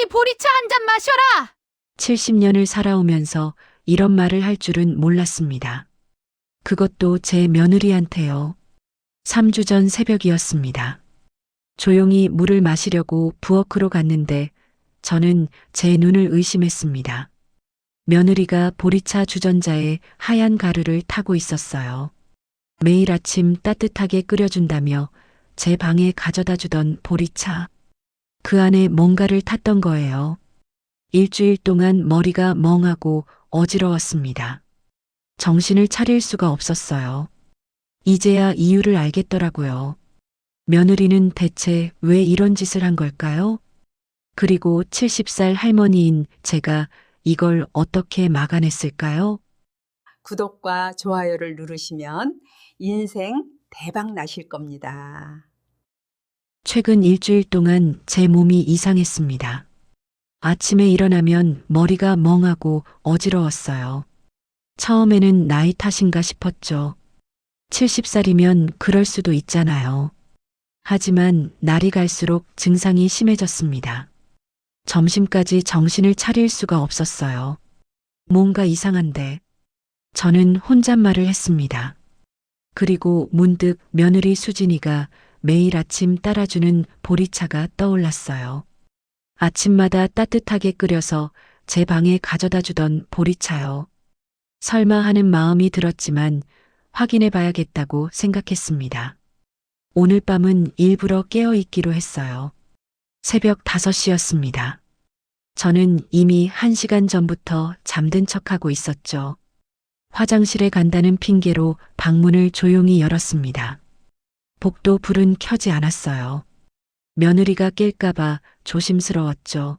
이 보리차 한 잔 마셔라. 70년을 살아오면서 이런 말을 할 줄은 몰랐습니다. 그것도 제 며느리한테요. 3주 전 새벽이었습니다. 조용히 물을 마시려고 부엌으로 갔는데 저는 제 눈을 의심했습니다. 며느리가 보리차 주전자에 하얀 가루를 타고 있었어요. 매일 아침 따뜻하게 끓여준다며 제 방에 가져다 주던 보리차. 그 안에 뭔가를 탔던 거예요. 일주일 동안 머리가 멍하고 어지러웠습니다. 정신을 차릴 수가 없었어요. 이제야 이유를 알겠더라고요. 며느리는 대체 왜 이런 짓을 한 걸까요? 그리고 70살 할머니인 제가 이걸 어떻게 막아냈을까요? 구독과 좋아요를 누르시면 인생 대박 나실 겁니다. 최근 일주일 동안 제 몸이 이상했습니다. 아침에 일어나면 머리가 멍하고 어지러웠어요. 처음에는 나이 탓인가 싶었죠. 70살이면 그럴 수도 있잖아요. 하지만 날이 갈수록 증상이 심해졌습니다. 점심까지 정신을 차릴 수가 없었어요. 뭔가 이상한데. 저는 혼잣말을 했습니다. 그리고 문득 며느리 수진이가 매일 아침 따라주는 보리차가 떠올랐어요. 아침마다 따뜻하게 끓여서 제 방에 가져다 주던 보리차요. 설마 하는 마음이 들었지만 확인해 봐야겠다고 생각했습니다. 오늘 밤은 일부러 깨어 있기로 했어요. 새벽 5시였습니다. 저는 이미 1시간 전부터 잠든 척하고 있었죠. 화장실에 간다는 핑계로 방문을 조용히 열었습니다. 복도 불은 켜지 않았어요. 며느리가 깰까봐 조심스러웠죠.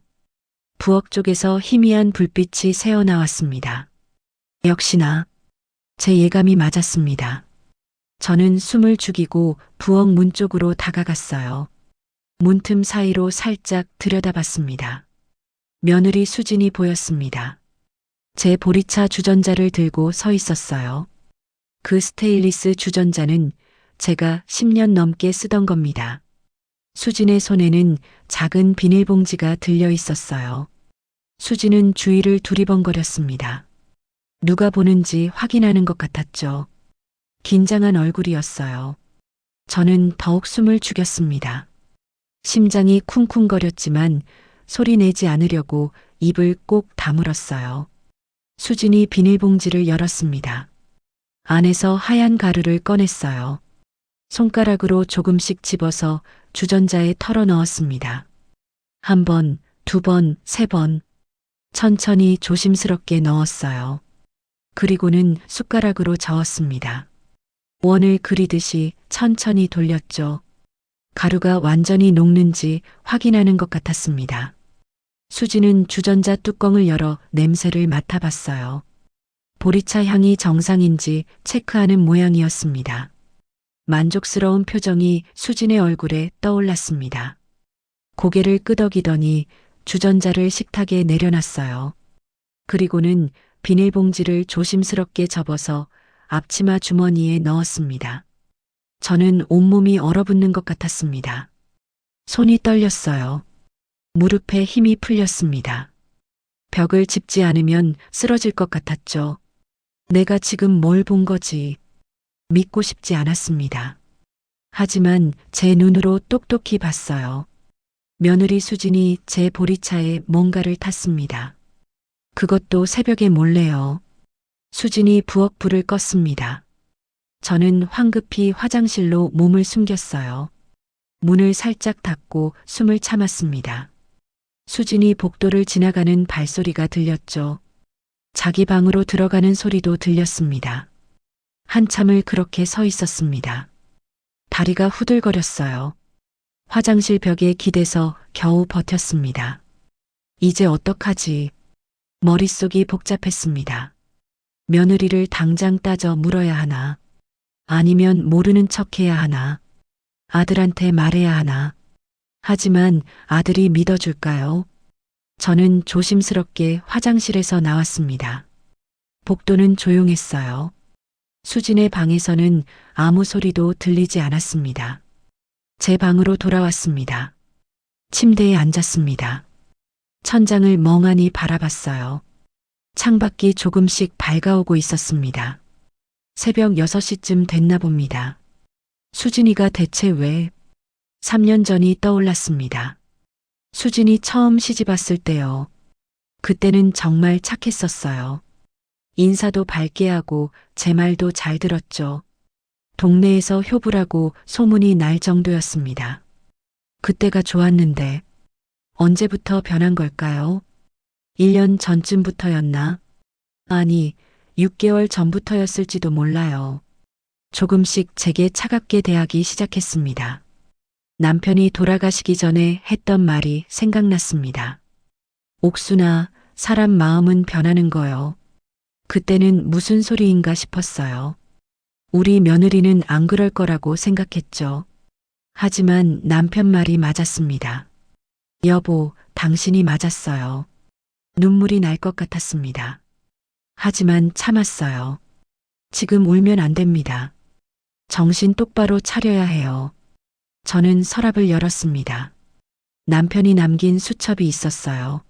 부엌 쪽에서 희미한 불빛이 새어나왔습니다. 역시나 제 예감이 맞았습니다. 저는 숨을 죽이고 부엌 문 쪽으로 다가갔어요. 문틈 사이로 살짝 들여다봤습니다. 며느리 수진이 보였습니다. 제 보리차 주전자를 들고 서 있었어요. 그 스테인리스 주전자는 제가 10년 넘게 쓰던 겁니다. 수진의 손에는 작은 비닐봉지가 들려 있었어요. 수진은 주위를 두리번거렸습니다. 누가 보는지 확인하는 것 같았죠. 긴장한 얼굴이었어요. 저는 더욱 숨을 죽였습니다. 심장이 쿵쿵거렸지만 소리 내지 않으려고 입을 꼭 다물었어요. 수진이 비닐봉지를 열었습니다. 안에서 하얀 가루를 꺼냈어요. 손가락으로 조금씩 집어서 주전자에 털어 넣었습니다. 1번, 2번, 3번. 천천히 조심스럽게 넣었어요. 그리고는 숟가락으로 저었습니다. 원을 그리듯이 천천히 돌렸죠. 가루가 완전히 녹는지 확인하는 것 같았습니다. 수지는 주전자 뚜껑을 열어 냄새를 맡아봤어요. 보리차 향이 정상인지 체크하는 모양이었습니다. 만족스러운 표정이 수진의 얼굴에 떠올랐습니다. 고개를 끄덕이더니 주전자를 식탁에 내려놨어요. 그리고는 비닐봉지를 조심스럽게 접어서 앞치마 주머니에 넣었습니다. 저는 온몸이 얼어붙는 것 같았습니다. 손이 떨렸어요. 무릎에 힘이 풀렸습니다. 벽을 짚지 않으면 쓰러질 것 같았죠. 내가 지금 뭘 본 거지? 믿고 싶지 않았습니다. 하지만 제 눈으로 똑똑히 봤어요. 며느리 수진이 제 보리차에 뭔가를 탔습니다. 그것도 새벽에 몰래요. 수진이 부엌 불을 껐습니다. 저는 황급히 화장실로 몸을 숨겼어요. 문을 살짝 닫고 숨을 참았습니다. 수진이 복도를 지나가는 발소리가 들렸죠. 자기 방으로 들어가는 소리도 들렸습니다. 한참을 그렇게 서 있었습니다. 다리가 후들거렸어요. 화장실 벽에 기대서 겨우 버텼습니다. 이제 어떡하지? 머릿속이 복잡했습니다. 며느리를 당장 따져 물어야 하나? 아니면 모르는 척해야 하나? 아들한테 말해야 하나? 하지만 아들이 믿어줄까요? 저는 조심스럽게 화장실에서 나왔습니다. 복도는 조용했어요. 수진의 방에서는 아무 소리도 들리지 않았습니다. 제 방으로 돌아왔습니다. 침대에 앉았습니다. 천장을 멍하니 바라봤어요. 창밖이 조금씩 밝아오고 있었습니다. 새벽 6시쯤 됐나 봅니다. 수진이가 대체 왜? 3년 전이 떠올랐습니다. 수진이 처음 시집 왔을 때요. 그때는 정말 착했었어요. 인사도 밝게 하고 제 말도 잘 들었죠. 동네에서 효부라고 소문이 날 정도였습니다. 그때가 좋았는데 언제부터 변한 걸까요? 1년 전쯤부터였나? 아니, 6개월 전부터였을지도 몰라요. 조금씩 제게 차갑게 대하기 시작했습니다. 남편이 돌아가시기 전에 했던 말이 생각났습니다. 옥순아, 사람 마음은 변하는 거요. 그때는 무슨 소리인가 싶었어요. 우리 며느리는 안 그럴 거라고 생각했죠. 하지만 남편 말이 맞았습니다. 여보, 당신이 맞았어요. 눈물이 날 것 같았습니다. 하지만 참았어요. 지금 울면 안 됩니다. 정신 똑바로 차려야 해요. 저는 서랍을 열었습니다. 남편이 남긴 수첩이 있었어요.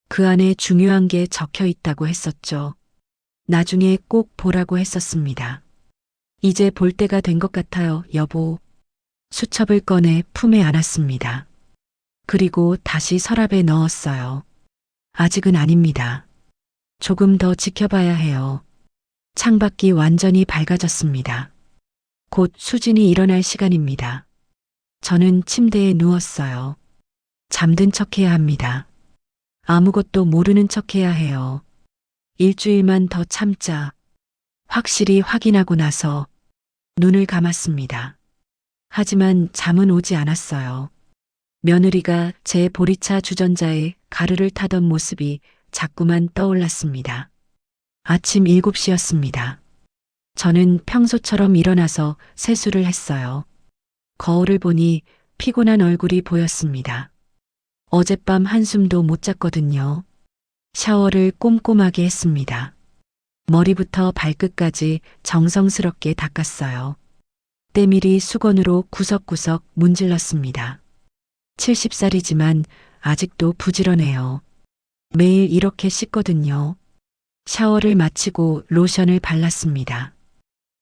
그 안에 중요한 게 적혀 있다고 했었죠. 나중에 꼭 보라고 했었습니다. 이제 볼 때가 된 것 같아요, 여보. 수첩을 꺼내 품에 안았습니다. 그리고 다시 서랍에 넣었어요. 아직은 아닙니다. 조금 더 지켜봐야 해요. 창밖이 완전히 밝아졌습니다. 곧 수진이 일어날 시간입니다. 저는 침대에 누웠어요. 잠든 척해야 합니다. 아무것도 모르는 척해야 해요. 일주일만 더 참자. 확실히 확인하고 나서 눈을 감았습니다. 하지만 잠은 오지 않았어요. 며느리가 제 보리차 주전자에 가루를 타던 모습이 자꾸만 떠올랐습니다. 아침 7시였습니다. 저는 평소처럼 일어나서 세수를 했어요. 거울을 보니 피곤한 얼굴이 보였습니다. 어젯밤 한숨도 못 잤거든요. 샤워를 꼼꼼하게 했습니다. 머리부터 발끝까지 정성스럽게 닦았어요. 때밀이 수건으로 구석구석 문질렀습니다. 70살이지만 아직도 부지런해요. 매일 이렇게 씻거든요. 샤워를 마치고 로션을 발랐습니다.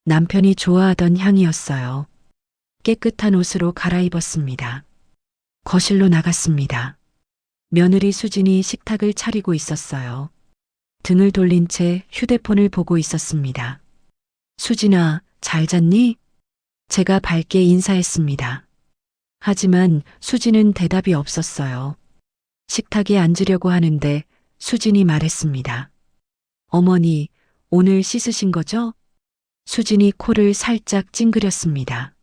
남편이 좋아하던 향이었어요. 깨끗한 옷으로 갈아입었습니다. 거실로 나갔습니다. 며느리 수진이 식탁을 차리고 있었어요. 등을 돌린 채 휴대폰을 보고 있었습니다. 수진아, 잘 잤니? 제가 밝게 인사했습니다. 하지만 수진은 대답이 없었어요. 식탁에 앉으려고 하는데 수진이 말했습니다. 어머니, 오늘 씻으신 거죠? 수진이 코를 살짝 찡그렸습니다.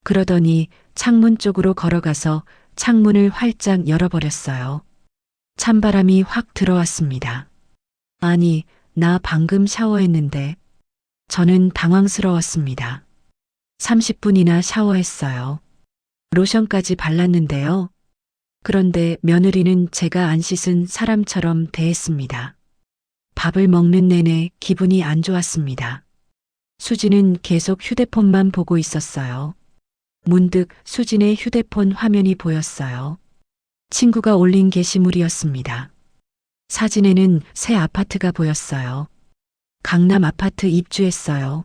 그러더니 창문 쪽으로 걸어가서 창문을 활짝 열어버렸어요. 찬바람이 확 들어왔습니다. 아니, 나 방금 샤워했는데. 저는 당황스러웠습니다. 30분이나 샤워했어요. 로션까지 발랐는데요. 그런데 며느리는 제가 안 씻은 사람처럼 대했습니다. 밥을 먹는 내내 기분이 안 좋았습니다. 수진은 계속 휴대폰만 보고 있었어요. 문득 수진의 휴대폰 화면이 보였어요. 친구가 올린 게시물이었습니다. 사진에는 새 아파트가 보였어요. 강남 아파트 입주했어요.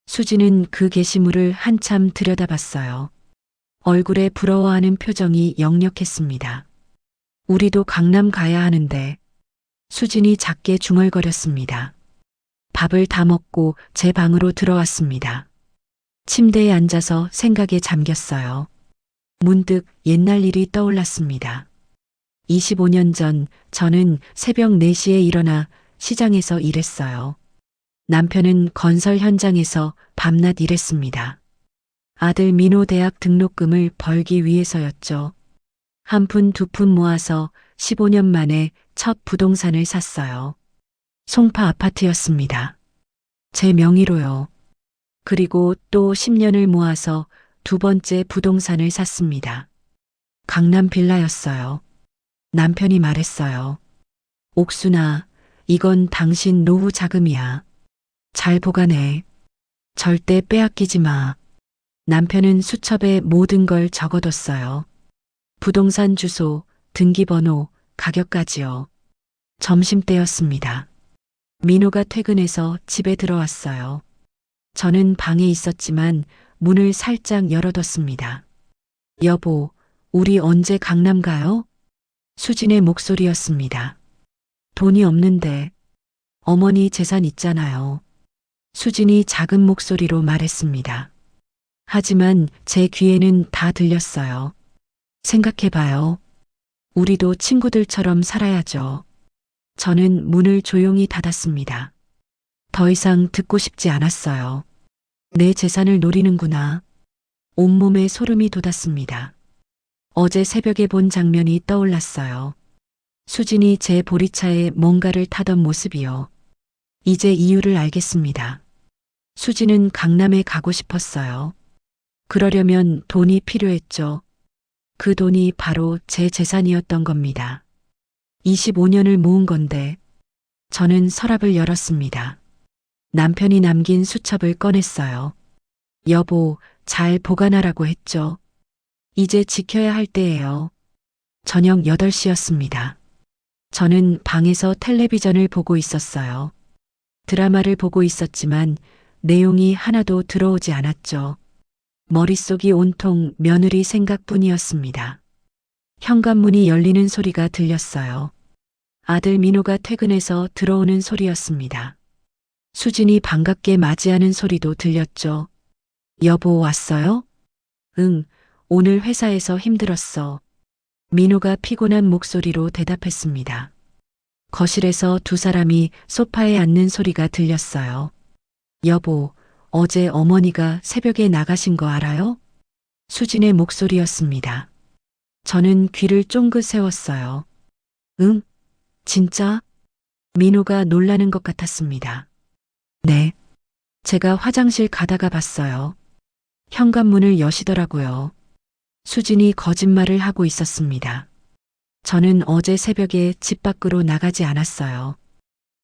수진은 그 게시물을 한참 들여다봤어요. 얼굴에 부러워하는 표정이 역력했습니다. 우리도 강남 가야 하는데. 수진이 작게 중얼거렸습니다. 밥을 다 먹고 제 방으로 들어왔습니다. 침대에 앉아서 생각에 잠겼어요. 문득 옛날 일이 떠올랐습니다. 25년 전 저는 새벽 4시에 일어나 시장에서 일했어요. 남편은 건설 현장에서 밤낮 일했습니다. 아들 민호 대학 등록금을 벌기 위해서였죠. 한 푼 두 푼 모아서 15년 만에 첫 부동산을 샀어요. 송파 아파트였습니다. 제 명의로요. 그리고 또 10년을 모아서 두 번째 부동산을 샀습니다. 강남 빌라였어요. 남편이 말했어요. 옥순아, 이건 당신 노후 자금이야. 잘 보관해. 절대 빼앗기지 마. 남편은 수첩에 모든 걸 적어뒀어요. 부동산 주소, 등기번호, 가격까지요. 점심때였습니다. 민호가 퇴근해서 집에 들어왔어요. 저는 방에 있었지만 문을 살짝 열어뒀습니다. 여보, 우리 언제 강남 가요? 수진의 목소리였습니다. 돈이 없는데. 어머니 재산 있잖아요. 수진이 작은 목소리로 말했습니다. 하지만 제 귀에는 다 들렸어요. 생각해봐요. 우리도 친구들처럼 살아야죠. 저는 문을 조용히 닫았습니다. 더 이상 듣고 싶지 않았어요. 내 재산을 노리는구나. 온몸에 소름이 돋았습니다. 어제 새벽에 본 장면이 떠올랐어요. 수진이 제 보리차에 뭔가를 타던 모습이요. 이제 이유를 알겠습니다. 수진은 강남에 가고 싶었어요. 그러려면 돈이 필요했죠. 그 돈이 바로 제 재산이었던 겁니다. 25년을 모은 건데 저는 서랍을 열었습니다. 남편이 남긴 수첩을 꺼냈어요. 여보, 잘 보관하라고 했죠. 이제 지켜야 할 때예요. 저녁 8시였습니다. 저는 방에서 텔레비전을 보고 있었어요. 드라마를 보고 있었지만 내용이 하나도 들어오지 않았죠. 머릿속이 온통 며느리 생각뿐이었습니다. 현관문이 열리는 소리가 들렸어요. 아들 민호가 퇴근해서 들어오는 소리였습니다. 수진이 반갑게 맞이하는 소리도 들렸죠. 여보 왔어요? 응, 오늘 회사에서 힘들었어. 민호가 피곤한 목소리로 대답했습니다. 거실에서 두 사람이 소파에 앉는 소리가 들렸어요. 여보, 어제 어머니가 새벽에 나가신 거 알아요? 수진의 목소리였습니다. 저는 귀를 쫑긋 세웠어요. 응? 진짜? 민호가 놀라는 것 같았습니다. 네. 제가 화장실 가다가 봤어요. 현관문을 여시더라고요. 수진이 거짓말을 하고 있었습니다. 저는 어제 새벽에 집 밖으로 나가지 않았어요.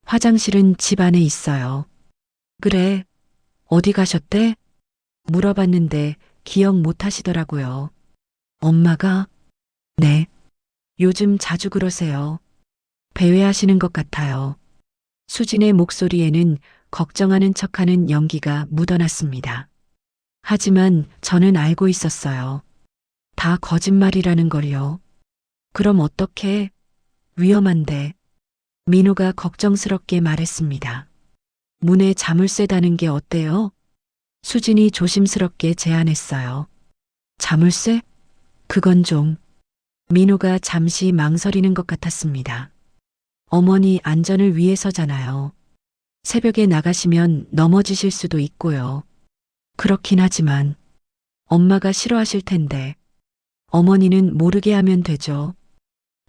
화장실은 집 안에 있어요. 그래. 어디 가셨대? 물어봤는데 기억 못 하시더라고요. 엄마가? 네. 요즘 자주 그러세요. 배회하시는 것 같아요. 수진의 목소리에는 걱정하는 척하는 연기가 묻어났습니다. 하지만 저는 알고 있었어요. 다 거짓말이라는 걸요. 그럼 어떻게? 위험한데. 민호가 걱정스럽게 말했습니다. 문에 자물쇠 다는 게 어때요? 수진이 조심스럽게 제안했어요. 자물쇠? 그건 좀. 민호가 잠시 망설이는 것 같았습니다. 어머니 안전을 위해서잖아요. 새벽에 나가시면 넘어지실 수도 있고요. 그렇긴 하지만 엄마가 싫어하실 텐데 어머니는 모르게 하면 되죠.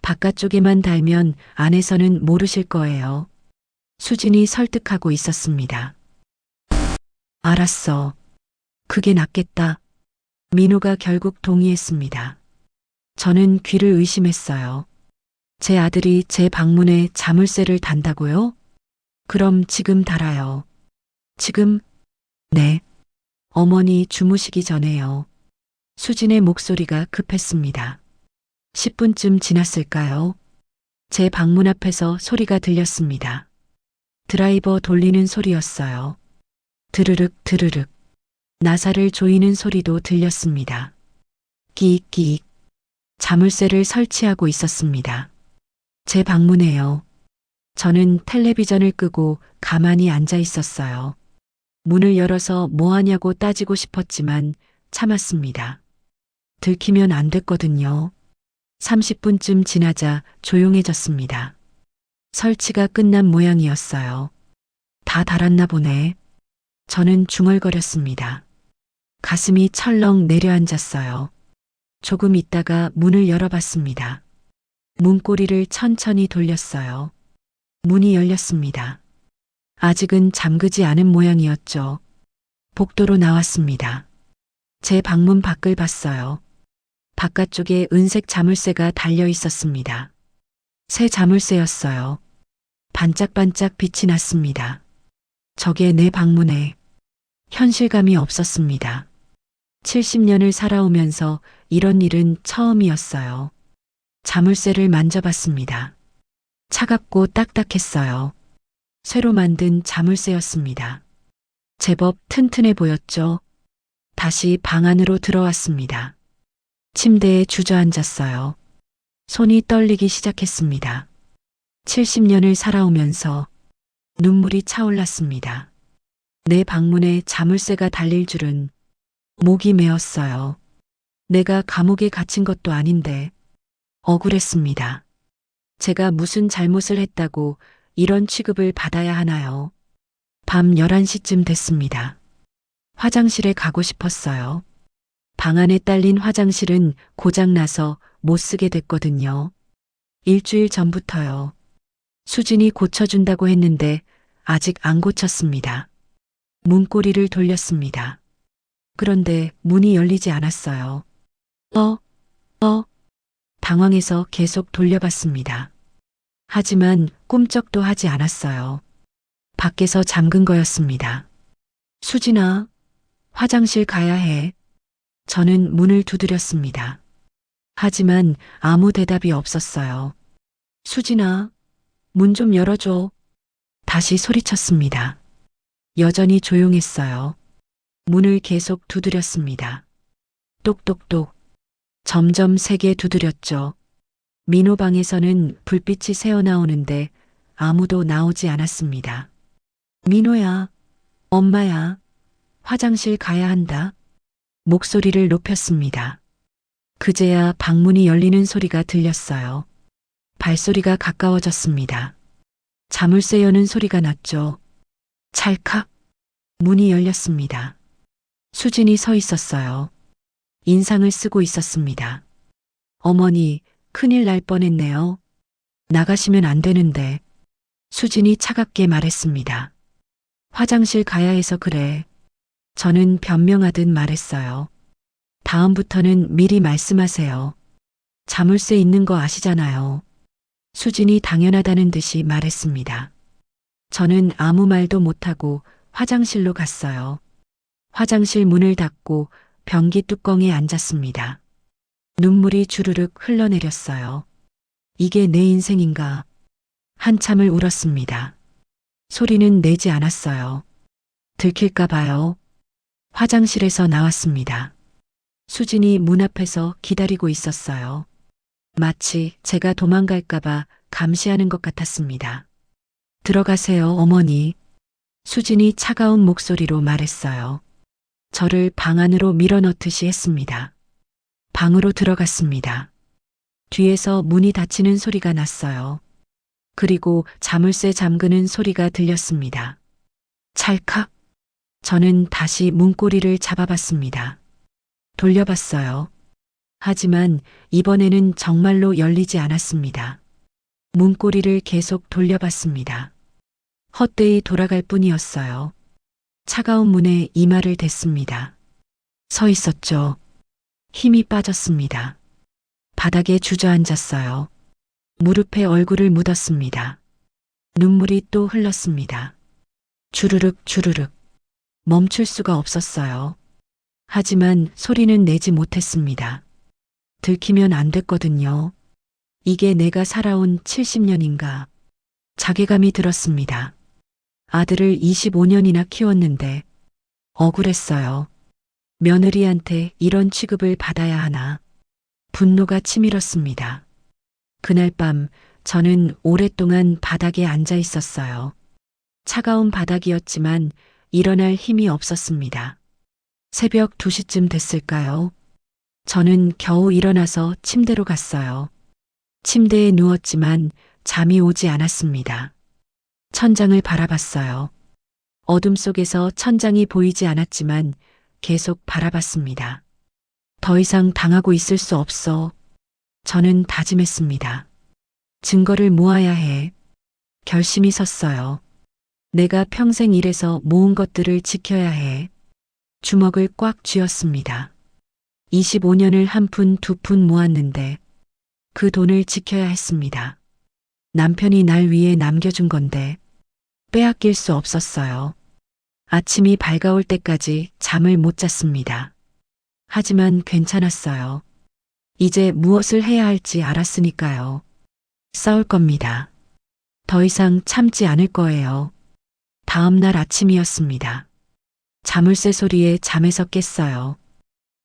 바깥쪽에만 달면 안에서는 모르실 거예요. 수진이 설득하고 있었습니다. 알았어. 그게 낫겠다. 민호가 결국 동의했습니다. 저는 귀를 의심했어요. 제 아들이 제 방문에 자물쇠를 단다고요? 그럼 지금 달아요. 지금? 네. 어머니 주무시기 전에요. 수진의 목소리가 급했습니다. 10분쯤 지났을까요? 제 방문 앞에서 소리가 들렸습니다. 드라이버 돌리는 소리였어요. 드르륵 드르륵. 나사를 조이는 소리도 들렸습니다. 끼익끼익. 자물쇠를 설치하고 있었습니다. 제 방문에요. 저는 텔레비전을 끄고 가만히 앉아 있었어요. 문을 열어서 뭐 하냐고 따지고 싶었지만 참았습니다. 들키면 안 됐거든요. 30분쯤 지나자 조용해졌습니다. 설치가 끝난 모양이었어요. 다 달았나 보네. 저는 중얼거렸습니다. 가슴이 철렁 내려앉았어요. 조금 있다가 문을 열어봤습니다. 문고리를 천천히 돌렸어요. 문이 열렸습니다. 아직은 잠그지 않은 모양이었죠. 복도로 나왔습니다. 제 방문 밖을 봤어요. 바깥쪽에 은색 자물쇠가 달려 있었습니다. 새 자물쇠였어요. 반짝반짝 빛이 났습니다. 저게 내 방문에. 현실감이 없었습니다. 70년을 살아오면서 이런 일은 처음이었어요. 자물쇠를 만져봤습니다. 차갑고 딱딱했어요. 쇠로 만든 자물쇠였습니다. 제법 튼튼해 보였죠. 다시 방 안으로 들어왔습니다. 침대에 주저앉았어요. 손이 떨리기 시작했습니다. 70년을 살아오면서 눈물이 차올랐습니다. 내 방문에 자물쇠가 달릴 줄은 목이 메었어요. 내가 감옥에 갇힌 것도 아닌데 억울했습니다. 제가 무슨 잘못을 했다고 이런 취급을 받아야 하나요? 밤 11시쯤 됐습니다. 화장실에 가고 싶었어요. 방 안에 딸린 화장실은 고장나서 못 쓰게 됐거든요. 일주일 전부터요. 수진이 고쳐준다고 했는데 아직 안 고쳤습니다. 문고리를 돌렸습니다. 그런데 문이 열리지 않았어요. 당황해서 계속 돌려봤습니다. 하지만 꿈쩍도 하지 않았어요. 밖에서 잠근 거였습니다. 수진아, 화장실 가야 해. 저는 문을 두드렸습니다. 하지만 아무 대답이 없었어요. 수진아, 문 좀 열어줘. 다시 소리쳤습니다. 여전히 조용했어요. 문을 계속 두드렸습니다. 똑똑똑. 점점 세게 두드렸죠. 민호 방에서는 불빛이 새어나오는데 아무도 나오지 않았습니다. 민호야, 엄마야, 화장실 가야 한다. 목소리를 높였습니다. 그제야 방문이 열리는 소리가 들렸어요. 발소리가 가까워졌습니다. 자물쇠 여는 소리가 났죠. 찰칵. 문이 열렸습니다. 수진이 서 있었어요. 인상을 쓰고 있었습니다. 어머니, 큰일 날 뻔했네요. 나가시면 안 되는데. 수진이 차갑게 말했습니다. 화장실 가야 해서 그래. 저는 변명하듯 말했어요. 다음부터는 미리 말씀하세요. 자물쇠 있는 거 아시잖아요. 수진이 당연하다는 듯이 말했습니다. 저는 아무 말도 못하고 화장실로 갔어요. 화장실 문을 닫고 변기 뚜껑에 앉았습니다. 눈물이 주르륵 흘러내렸어요. 이게 내 인생인가? 한참을 울었습니다. 소리는 내지 않았어요. 들킬까 봐요. 화장실에서 나왔습니다. 수진이 문 앞에서 기다리고 있었어요. 마치 제가 도망갈까봐 감시하는 것 같았습니다. 들어가세요, 어머니. 수진이 차가운 목소리로 말했어요. 저를 방 안으로 밀어넣듯이 했습니다. 방으로 들어갔습니다. 뒤에서 문이 닫히는 소리가 났어요. 그리고 자물쇠 잠그는 소리가 들렸습니다. 찰칵. 저는 다시 문고리를 잡아봤습니다. 돌려봤어요. 하지만 이번에는 정말로 열리지 않았습니다. 문고리를 계속 돌려봤습니다. 헛되이 돌아갈 뿐이었어요. 차가운 문에 이마를 댔습니다. 서 있었죠. 힘이 빠졌습니다. 바닥에 주저앉았어요. 무릎에 얼굴을 묻었습니다. 눈물이 또 흘렀습니다. 주르륵 주르륵. 멈출 수가 없었어요. 하지만 소리는 내지 못했습니다. 들키면 안 됐거든요. 이게 내가 살아온 70년인가. 자괴감이 들었습니다. 아들을 25년이나 키웠는데 억울했어요. 며느리한테 이런 취급을 받아야 하나. 분노가 치밀었습니다. 그날 밤 저는 오랫동안 바닥에 앉아 있었어요. 차가운 바닥이었지만 일어날 힘이 없었습니다. 새벽 2시쯤 됐을까요? 저는 겨우 일어나서 침대로 갔어요. 침대에 누웠지만 잠이 오지 않았습니다. 천장을 바라봤어요. 어둠 속에서 천장이 보이지 않았지만 계속 바라봤습니다. 더 이상 당하고 있을 수 없어. 저는 다짐했습니다. 증거를 모아야 해. 결심이 섰어요. 내가 평생 일해서 모은 것들을 지켜야 해. 주먹을 꽉 쥐었습니다. 25년을 한 푼 두 푼 모았는데 그 돈을 지켜야 했습니다. 남편이 날 위해 남겨준 건데 빼앗길 수 없었어요. 아침이 밝아올 때까지 잠을 못 잤습니다. 하지만 괜찮았어요. 이제 무엇을 해야 할지 알았으니까요. 싸울 겁니다. 더 이상 참지 않을 거예요. 다음 날 아침이었습니다. 자물쇠 소리에 잠에서 깼어요.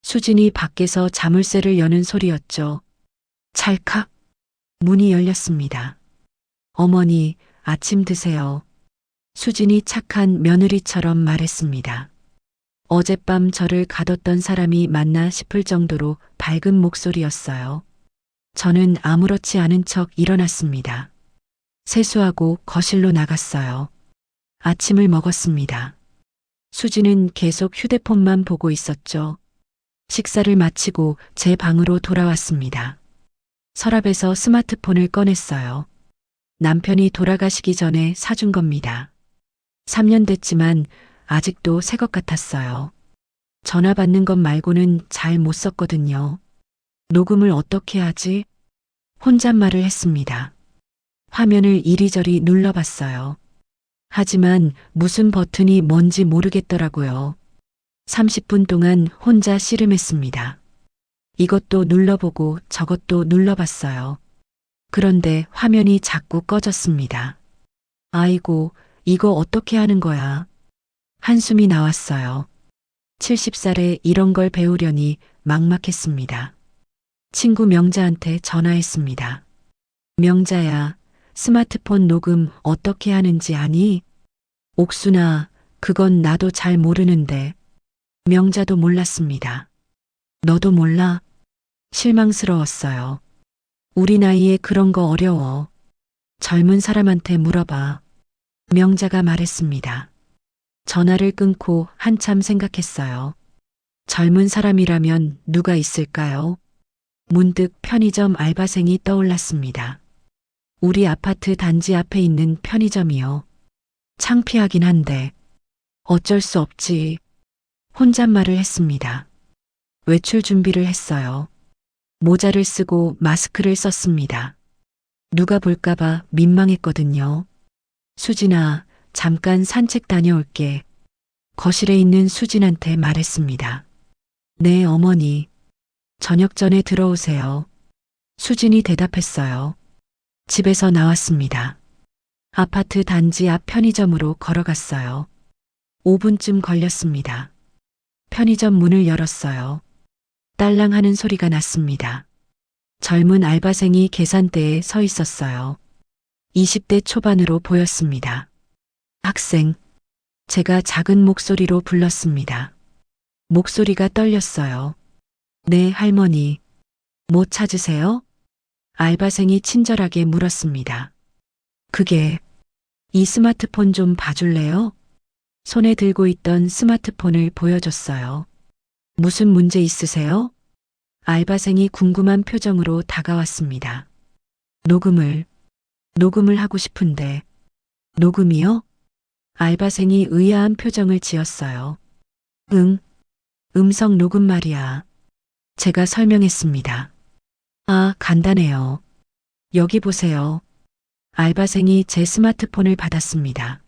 수진이 밖에서 자물쇠를 여는 소리였죠. 찰칵. 문이 열렸습니다. 어머니, 아침 드세요. 수진이 착한 며느리처럼 말했습니다. 어젯밤 저를 가뒀던 사람이 맞나 싶을 정도로 밝은 목소리였어요. 저는 아무렇지 않은 척 일어났습니다. 세수하고 거실로 나갔어요. 아침을 먹었습니다. 수지는 계속 휴대폰만 보고 있었죠. 식사를 마치고 제 방으로 돌아왔습니다. 서랍에서 스마트폰을 꺼냈어요. 남편이 돌아가시기 전에 사준 겁니다. 3년 됐지만 아직도 새 것 같았어요. 전화 받는 것 말고는 잘 못 썼거든요. 녹음을 어떻게 하지? 혼잣말을 했습니다. 화면을 이리저리 눌러봤어요. 하지만 무슨 버튼이 뭔지 모르겠더라고요. 30분 동안 혼자 씨름했습니다. 이것도 눌러보고 저것도 눌러봤어요. 그런데 화면이 자꾸 꺼졌습니다. 아이고, 이거 어떻게 하는 거야? 한숨이 나왔어요. 70살에 이런 걸 배우려니 막막했습니다. 친구 명자한테 전화했습니다. 명자야, 스마트폰 녹음 어떻게 하는지 아니? 옥순아, 그건 나도 잘 모르는데. 명자도 몰랐습니다. 너도 몰라? 실망스러웠어요. 우리 나이에 그런 거 어려워. 젊은 사람한테 물어봐. 명자가 말했습니다. 전화를 끊고 한참 생각했어요. 젊은 사람이라면 누가 있을까요? 문득 편의점 알바생이 떠올랐습니다. 우리 아파트 단지 앞에 있는 편의점이요. 창피하긴 한데 어쩔 수 없지. 혼잣말을 했습니다. 외출 준비를 했어요. 모자를 쓰고 마스크를 썼습니다. 누가 볼까봐 민망했거든요. 수진아, 잠깐 산책 다녀올게. 거실에 있는 수진한테 말했습니다. 네, 어머니. 저녁 전에 들어오세요. 수진이 대답했어요. 집에서 나왔습니다. 아파트 단지 앞 편의점으로 걸어갔어요. 5분쯤 걸렸습니다. 편의점 문을 열었어요. 딸랑 하는 소리가 났습니다. 젊은 알바생이 계산대에 서 있었어요. 20대 초반으로 보였습니다. 학생. 제가 작은 목소리로 불렀습니다. 목소리가 떨렸어요. 네, 할머니. 뭐 찾으세요? 알바생이 친절하게 물었습니다. 그게, 이 스마트폰 좀 봐줄래요? 손에 들고 있던 스마트폰을 보여줬어요. 무슨 문제 있으세요? 알바생이 궁금한 표정으로 다가왔습니다. 녹음을 하고 싶은데. 녹음이요? 알바생이 의아한 표정을 지었어요. 응, 음성 녹음 말이야. 제가 설명했습니다. 아, 간단해요. 여기 보세요. 알바생이 제 스마트폰을 받았습니다.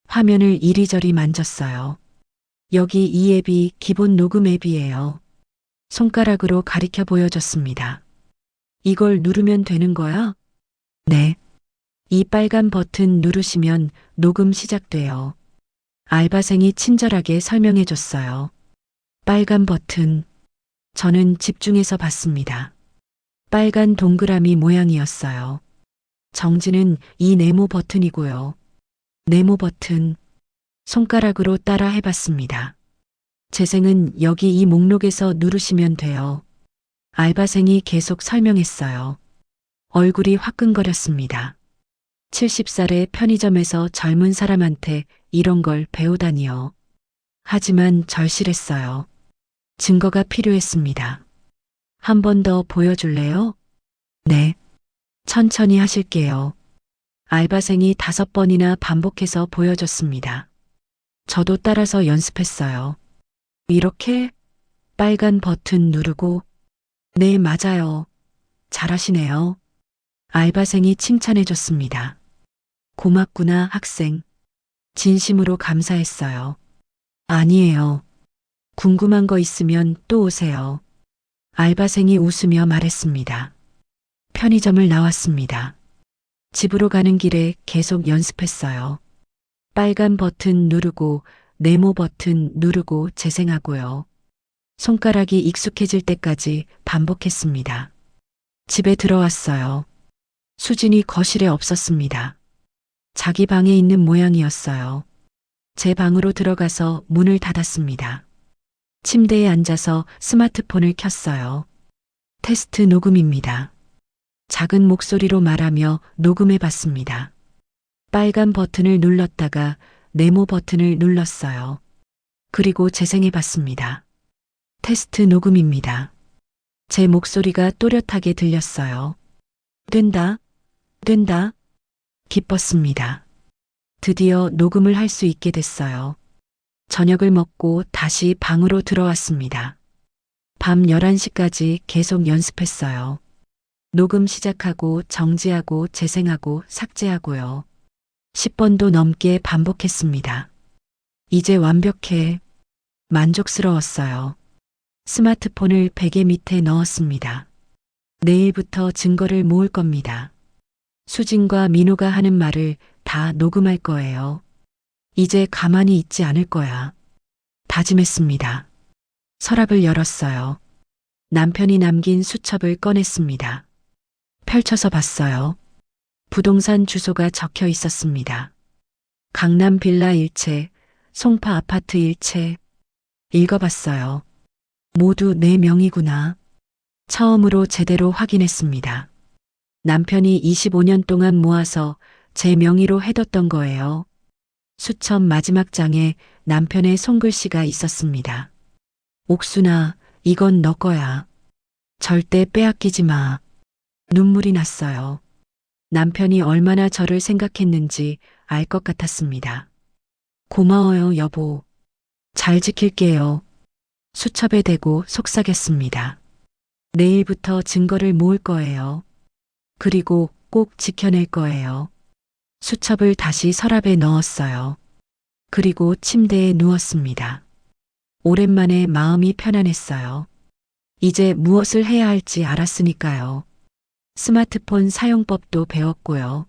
화면을 이리저리 만졌어요. 여기 이 앱이 기본 녹음 앱이에요. 손가락으로 가리켜 보여줬습니다. 이걸 누르면 되는 거야? 네. 이 빨간 버튼 누르시면 녹음 시작돼요. 알바생이 친절하게 설명해 줬어요. 빨간 버튼. 저는 집중해서 봤습니다. 빨간 동그라미 모양이었어요. 정지는 이 네모 버튼이고요. 네모 버튼. 손가락으로 따라 해봤습니다. 재생은 여기 이 목록에서 누르시면 돼요. 알바생이 계속 설명했어요. 얼굴이 화끈거렸습니다. 70살의 편의점에서 젊은 사람한테 이런 걸 배우다니요. 하지만 절실했어요. 증거가 필요했습니다. 한 번 더 보여줄래요? 네. 천천히 하실게요. 알바생이 5번이나 반복해서 보여줬습니다. 저도 따라서 연습했어요. 이렇게 빨간 버튼 누르고, 네, 맞아요. 잘하시네요. 알바생이 칭찬해줬습니다. 고맙구나, 학생. 진심으로 감사했어요. 아니에요. 궁금한 거 있으면 또 오세요. 알바생이 웃으며 말했습니다. 편의점을 나왔습니다. 집으로 가는 길에 계속 연습했어요. 빨간 버튼 누르고 네모 버튼 누르고 재생하고요. 손가락이 익숙해질 때까지 반복했습니다. 집에 들어왔어요. 수진이 거실에 없었습니다. 자기 방에 있는 모양이었어요. 제 방으로 들어가서 문을 닫았습니다. 침대에 앉아서 스마트폰을 켰어요. 테스트 녹음입니다. 작은 목소리로 말하며 녹음해 봤습니다. 빨간 버튼을 눌렀다가 네모 버튼을 눌렀어요. 그리고 재생해 봤습니다. 테스트 녹음입니다. 제 목소리가 또렷하게 들렸어요. 된다, 된다. 기뻤습니다. 드디어 녹음을 할 수 있게 됐어요. 저녁을 먹고 다시 방으로 들어왔습니다. 밤 11시까지 계속 연습했어요. 녹음 시작하고 정지하고 재생하고 삭제하고요. 10번도 넘게 반복했습니다. 이제 완벽해. 만족스러웠어요. 스마트폰을 베개 밑에 넣었습니다. 내일부터 증거를 모을 겁니다. 수진과 민호가 하는 말을 다 녹음할 거예요. 이제 가만히 있지 않을 거야. 다짐했습니다. 서랍을 열었어요. 남편이 남긴 수첩을 꺼냈습니다. 펼쳐서 봤어요. 부동산 주소가 적혀 있었습니다. 강남 빌라 1채, 송파 아파트 1채. 읽어봤어요. 모두 내 명이구나. 처음으로 제대로 확인했습니다. 남편이 25년 동안 모아서 제 명의로 해뒀던 거예요. 수첩 마지막 장에 남편의 손글씨가 있었습니다. 옥순아, 이건 너 거야. 절대 빼앗기지 마. 눈물이 났어요. 남편이 얼마나 저를 생각했는지 알 것 같았습니다. 고마워요, 여보. 잘 지킬게요. 수첩에 대고 속삭였습니다. 내일부터 증거를 모을 거예요. 그리고 꼭 지켜낼 거예요. 수첩을 다시 서랍에 넣었어요. 그리고 침대에 누웠습니다. 오랜만에 마음이 편안했어요. 이제 무엇을 해야 할지 알았으니까요. 스마트폰 사용법도 배웠고요.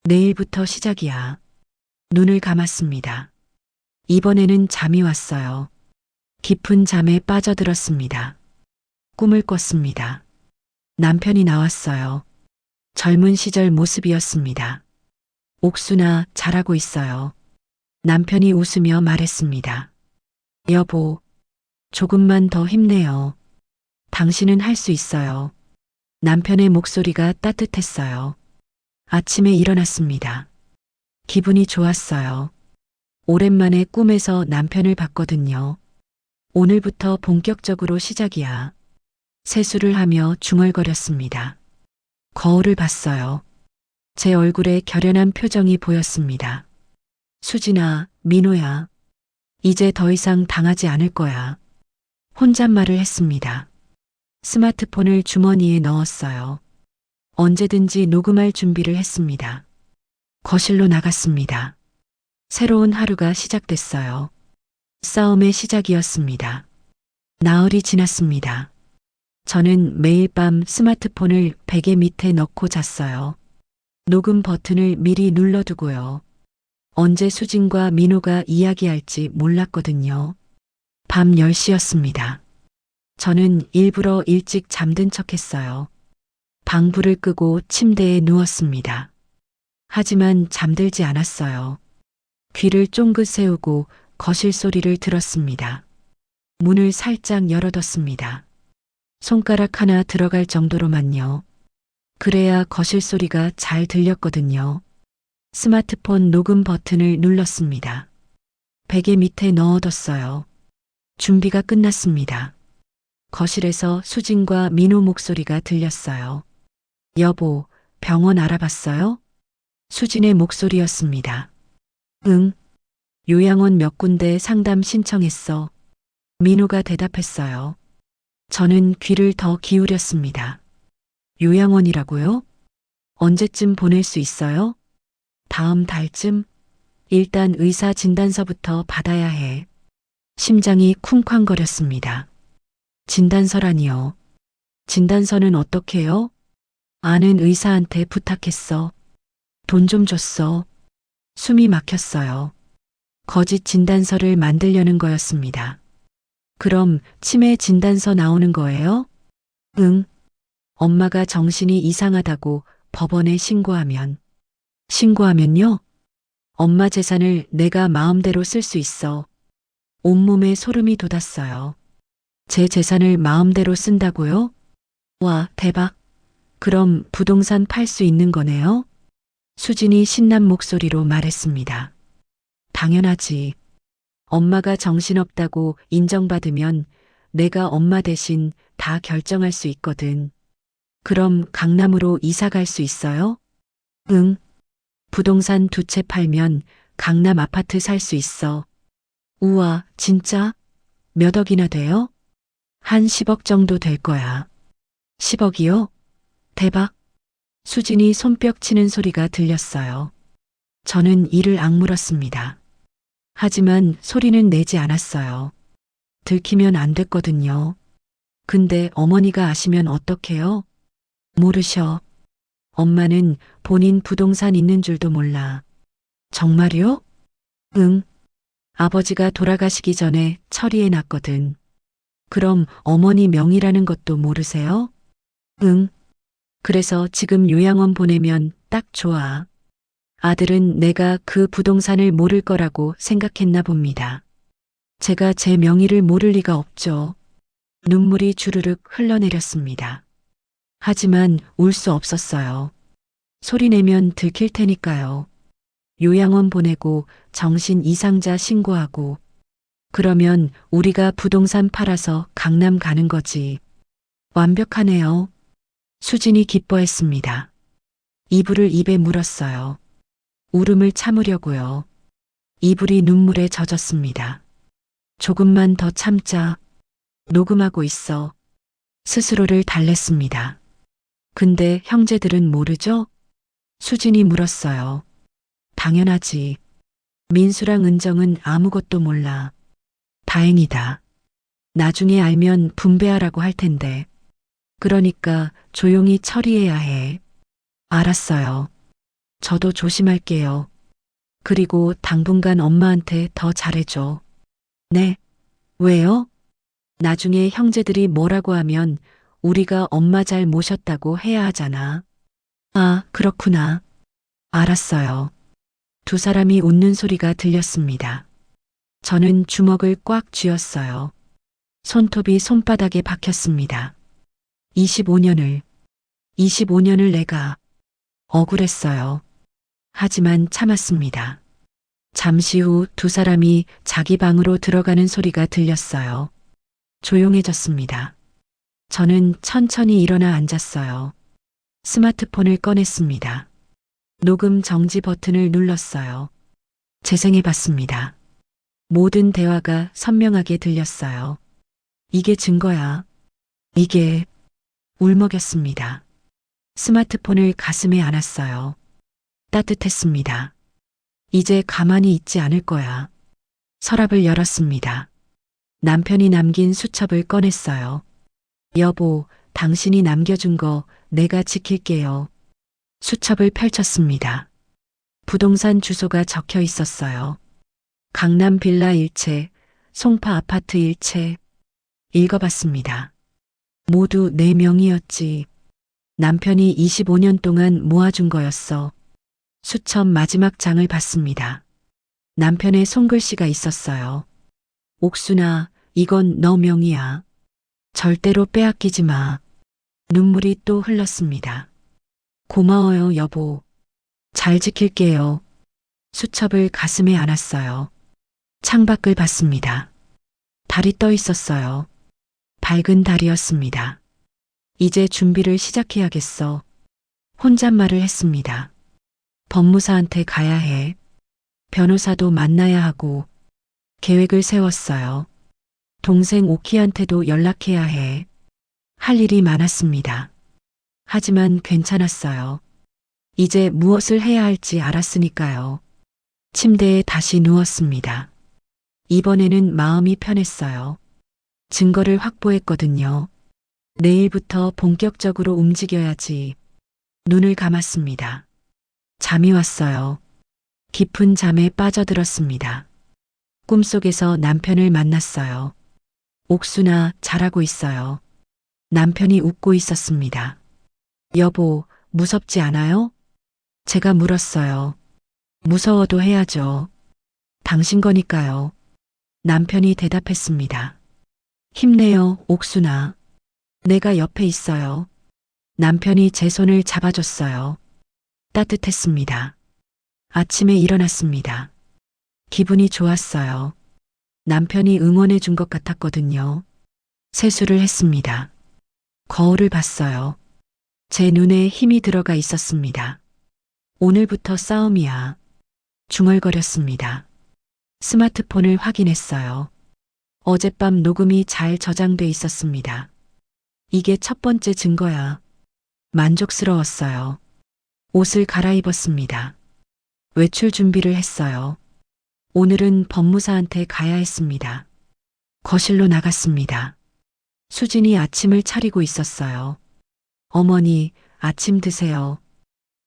내일부터 시작이야. 눈을 감았습니다. 이번에는 잠이 왔어요. 깊은 잠에 빠져들었습니다. 꿈을 꿨습니다. 남편이 나왔어요. 젊은 시절 모습이었습니다. 옥순아, 잘하고 있어요. 남편이 웃으며 말했습니다. 여보, 조금만 더 힘내요. 당신은 할 수 있어요. 남편의 목소리가 따뜻했어요. 아침에 일어났습니다. 기분이 좋았어요. 오랜만에 꿈에서 남편을 봤거든요. 오늘부터 본격적으로 시작이야. 세수를 하며 중얼거렸습니다. 거울을 봤어요. 제 얼굴에 결연한 표정이 보였습니다. 수진아, 민호야. 이제 더 이상 당하지 않을 거야. 혼잣말을 했습니다. 스마트폰을 주머니에 넣었어요. 언제든지 녹음할 준비를 했습니다. 거실로 나갔습니다. 새로운 하루가 시작됐어요. 싸움의 시작이었습니다. 나흘이 지났습니다. 저는 매일 밤 스마트폰을 베개 밑에 넣고 잤어요. 녹음 버튼을 미리 눌러두고요. 언제 수진과 민호가 이야기할지 몰랐거든요. 밤 10시였습니다. 저는 일부러 일찍 잠든 척했어요. 방불을 끄고 침대에 누웠습니다. 하지만 잠들지 않았어요. 귀를 쫑긋 세우고 거실 소리를 들었습니다. 문을 살짝 열어뒀습니다. 손가락 하나 들어갈 정도로만요. 그래야 거실 소리가 잘 들렸거든요. 스마트폰 녹음 버튼을 눌렀습니다. 베개 밑에 넣어뒀어요. 준비가 끝났습니다. 거실에서 수진과 민호 목소리가 들렸어요. 여보, 병원 알아봤어요? 수진의 목소리였습니다. 응. 요양원 몇 군데 상담 신청했어. 민호가 대답했어요. 저는 귀를 더 기울였습니다. 요양원이라고요? 언제쯤 보낼 수 있어요? 다음 달쯤? 일단 의사 진단서부터 받아야 해. 심장이 쿵쾅거렸습니다. 진단서라니요. 진단서는 어떻게 해요? 아는 의사한테 부탁했어. 돈 좀 줬어. 숨이 막혔어요. 거짓 진단서를 만들려는 거였습니다. 그럼 치매 진단서 나오는 거예요? 응. 엄마가 정신이 이상하다고 법원에 신고하면요? 엄마 재산을 내가 마음대로 쓸 수 있어. 온몸에 소름이 돋았어요. 제 재산을 마음대로 쓴다고요? 와, 대박. 그럼 부동산 팔 수 있는 거네요? 수진이 신난 목소리로 말했습니다. 당연하지. 엄마가 정신없다고 인정받으면 내가 엄마 대신 다 결정할 수 있거든. 그럼 강남으로 이사 갈 수 있어요? 응. 부동산 2채 팔면 강남 아파트 살 수 있어. 우와, 진짜? 몇 억이나 돼요? 한 10억 정도 될 거야. 10억이요? 대박. 수진이 손뼉 치는 소리가 들렸어요. 저는 이를 악물었습니다. 하지만 소리는 내지 않았어요. 들키면 안 됐거든요. 근데 어머니가 아시면 어떡해요? 모르셔. 엄마는 본인 부동산 있는 줄도 몰라. 정말요? 응. 아버지가 돌아가시기 전에 처리해 놨거든. 그럼 어머니 명의라는 것도 모르세요? 응. 그래서 지금 요양원 보내면 딱 좋아. 아들은 내가 그 부동산을 모를 거라고 생각했나 봅니다. 제가 제 명의를 모를 리가 없죠. 눈물이 주르륵 흘러내렸습니다. 하지만 울 수 없었어요. 소리 내면 들킬 테니까요. 요양원 보내고 정신 이상자 신고하고 그러면 우리가 부동산 팔아서 강남 가는 거지. 완벽하네요. 수진이 기뻐했습니다. 이불을 입에 물었어요. 울음을 참으려고요. 이불이 눈물에 젖었습니다. 조금만 더 참자. 녹음하고 있어. 스스로를 달랬습니다. 근데 형제들은 모르죠? 수진이 물었어요. 당연하지. 민수랑 은정은 아무것도 몰라. 다행이다. 나중에 알면 분배하라고 할 텐데. 그러니까 조용히 처리해야 해. 알았어요. 저도 조심할게요. 그리고 당분간 엄마한테 더 잘해줘. 네. 왜요? 나중에 형제들이 뭐라고 하면 우리가 엄마 잘 모셨다고 해야 하잖아. 아, 그렇구나. 알았어요. 두 사람이 웃는 소리가 들렸습니다. 저는 주먹을 꽉 쥐었어요. 손톱이 손바닥에 박혔습니다. 25년을 내가 억울했어요. 하지만 참았습니다. 잠시 후 두 사람이 자기 방으로 들어가는 소리가 들렸어요. 조용해졌습니다. 저는 천천히 일어나 앉았어요. 스마트폰을 꺼냈습니다. 녹음 정지 버튼을 눌렀어요. 재생해봤습니다. 모든 대화가 선명하게 들렸어요. 이게 증거야. 이게 울먹였습니다. 스마트폰을 가슴에 안았어요. 따뜻했습니다. 이제 가만히 있지 않을 거야. 서랍을 열었습니다. 남편이 남긴 수첩을 꺼냈어요. 여보, 당신이 남겨준 거 내가 지킬게요. 수첩을 펼쳤습니다. 부동산 주소가 적혀 있었어요. 강남 빌라 1채, 송파 아파트 1채. 읽어봤습니다. 모두 내 명의였지. 남편이 25년 동안 모아준 거였어. 수첩 마지막 장을 봤습니다. 남편의 손글씨가 있었어요. 옥순아, 이건 너 명의야. 절대로 빼앗기지 마. 눈물이 또 흘렀습니다. 고마워요, 여보. 잘 지킬게요. 수첩을 가슴에 안았어요. 창밖을 봤습니다. 달이 떠 있었어요. 밝은 달이었습니다. 이제 준비를 시작해야겠어. 혼잣말을 했습니다. 법무사한테 가야 해. 변호사도 만나야 하고 계획을 세웠어요. 동생 오키한테도 연락해야 해. 할 일이 많았습니다. 하지만 괜찮았어요. 이제 무엇을 해야 할지 알았으니까요. 침대에 다시 누웠습니다. 이번에는 마음이 편했어요. 증거를 확보했거든요. 내일부터 본격적으로 움직여야지. 눈을 감았습니다. 잠이 왔어요. 깊은 잠에 빠져들었습니다. 꿈속에서 남편을 만났어요. 옥순아, 잘하고 있어요. 남편이 웃고 있었습니다. 여보, 무섭지 않아요? 제가 물었어요. 무서워도 해야죠. 당신 거니까요. 남편이 대답했습니다. 힘내요, 옥순아. 내가 옆에 있어요. 남편이 제 손을 잡아줬어요. 따뜻했습니다. 아침에 일어났습니다. 기분이 좋았어요. 남편이 응원해 준 것 같았거든요. 세수를 했습니다. 거울을 봤어요. 제 눈에 힘이 들어가 있었습니다. 오늘부터 싸움이야. 중얼거렸습니다. 스마트폰을 확인했어요. 어젯밤 녹음이 잘 저장돼 있었습니다. 이게 첫 번째 증거야. 만족스러웠어요. 옷을 갈아입었습니다. 외출 준비를 했어요. 오늘은 법무사한테 가야 했습니다. 거실로 나갔습니다. 수진이 아침을 차리고 있었어요. 어머니, 아침 드세요.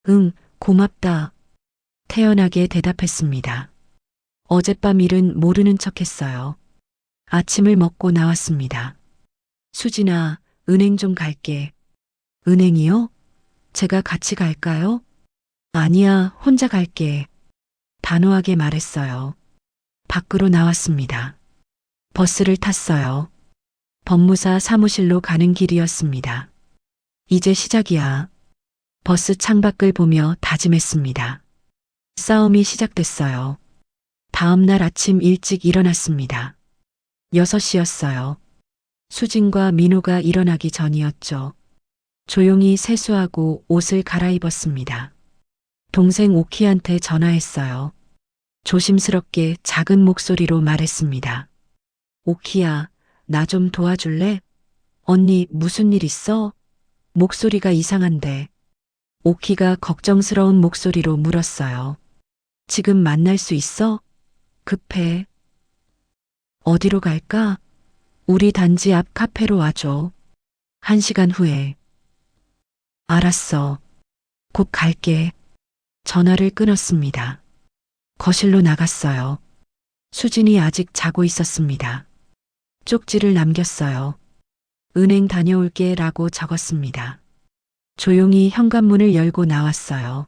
응, 고맙다. 태연하게 대답했습니다. 어젯밤 일은 모르는 척 했어요. 아침을 먹고 나왔습니다. 수진아, 은행 좀 갈게. 은행이요? 제가 같이 갈까요? 아니야, 혼자 갈게. 단호하게 말했어요. 밖으로 나왔습니다. 버스를 탔어요. 법무사 사무실로 가는 길이었습니다. 이제 시작이야. 버스 창밖을 보며 다짐했습니다. 싸움이 시작됐어요. 다음 날 아침 일찍 일어났습니다. 6시였어요. 수진과 민호가 일어나기 전이었죠. 조용히 세수하고 옷을 갈아입었습니다. 동생 오키한테 전화했어요. 조심스럽게 작은 목소리로 말했습니다. 오키야, 나 좀 도와줄래? 언니, 무슨 일 있어? 목소리가 이상한데. 오키가 걱정스러운 목소리로 물었어요. 지금 만날 수 있어? 급해. 어디로 갈까? 우리 단지 앞 카페로 와줘. 1시간 후에. 알았어. 곧 갈게. 전화를 끊었습니다. 거실로 나갔어요. 수진이 아직 자고 있었습니다. 쪽지를 남겼어요. 은행 다녀올게 라고 적었습니다. 조용히 현관문을 열고 나왔어요.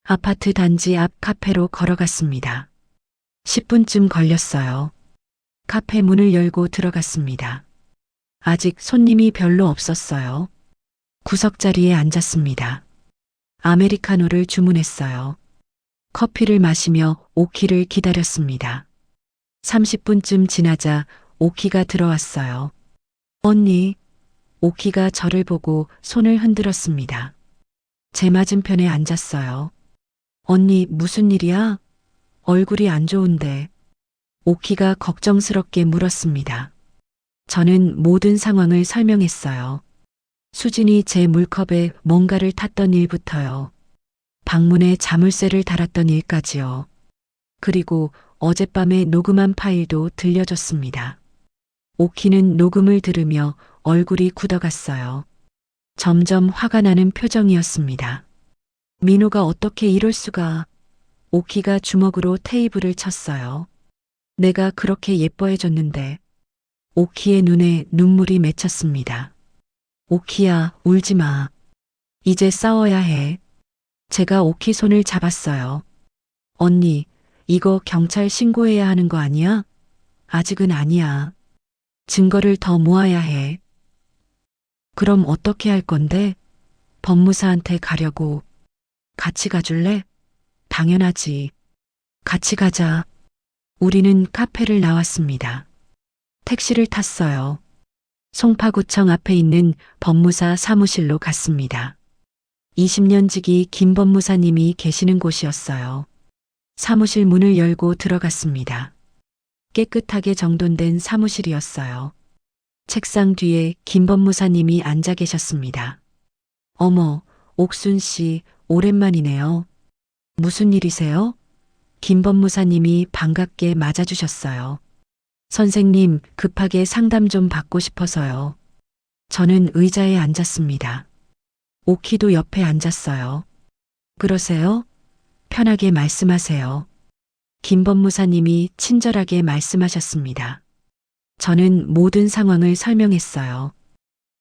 아파트 단지 앞 카페로 걸어갔습니다. 10분쯤 걸렸어요. 카페 문을 열고 들어갔습니다. 아직 손님이 별로 없었어요. 구석자리에 앉았습니다. 아메리카노를 주문했어요. 커피를 마시며 오키를 기다렸습니다. 30분쯤 지나자 오키가 들어왔어요. 언니, 오키가 저를 보고 손을 흔들었습니다. 제 맞은편에 앉았어요. 언니, 무슨 일이야? 얼굴이 안 좋은데. 오키가 걱정스럽게 물었습니다. 저는 모든 상황을 설명했어요. 수진이 제 물컵에 뭔가를 탔던 일부터요. 방문에 자물쇠를 달았던 일까지요. 그리고 어젯밤에 녹음한 파일도 들려줬습니다. 오키는 녹음을 들으며 얼굴이 굳어갔어요. 점점 화가 나는 표정이었습니다. 민호가 어떻게 이럴 수가. 오키가 주먹으로 테이블을 쳤어요. 내가 그렇게 예뻐해줬는데. 오키의 눈에 눈물이 맺혔습니다. 오키야, 울지 마. 이제 싸워야 해. 제가 오키 손을 잡았어요. 언니, 이거 경찰 신고해야 하는 거 아니야? 아직은 아니야. 증거를 더 모아야 해. 그럼 어떻게 할 건데? 법무사한테 가려고. 같이 가줄래? 당연하지. 같이 가자. 우리는 카페를 나왔습니다. 택시를 탔어요. 송파구청 앞에 있는 법무사 사무실로 갔습니다. 20년 지기 김 법무사님이 계시는 곳이었어요. 사무실 문을 열고 들어갔습니다. 깨끗하게 정돈된 사무실이었어요. 책상 뒤에 김 법무사님이 앉아 계셨습니다. 어머, 옥순 씨, 오랜만이네요. 무슨 일이세요? 김 법무사님이 반갑게 맞아주셨어요. 선생님, 급하게 상담 좀 받고 싶어서요. 저는 의자에 앉았습니다. 오키도 옆에 앉았어요. 그러세요? 편하게 말씀하세요. 김 법무사님이 친절하게 말씀하셨습니다. 저는 모든 상황을 설명했어요.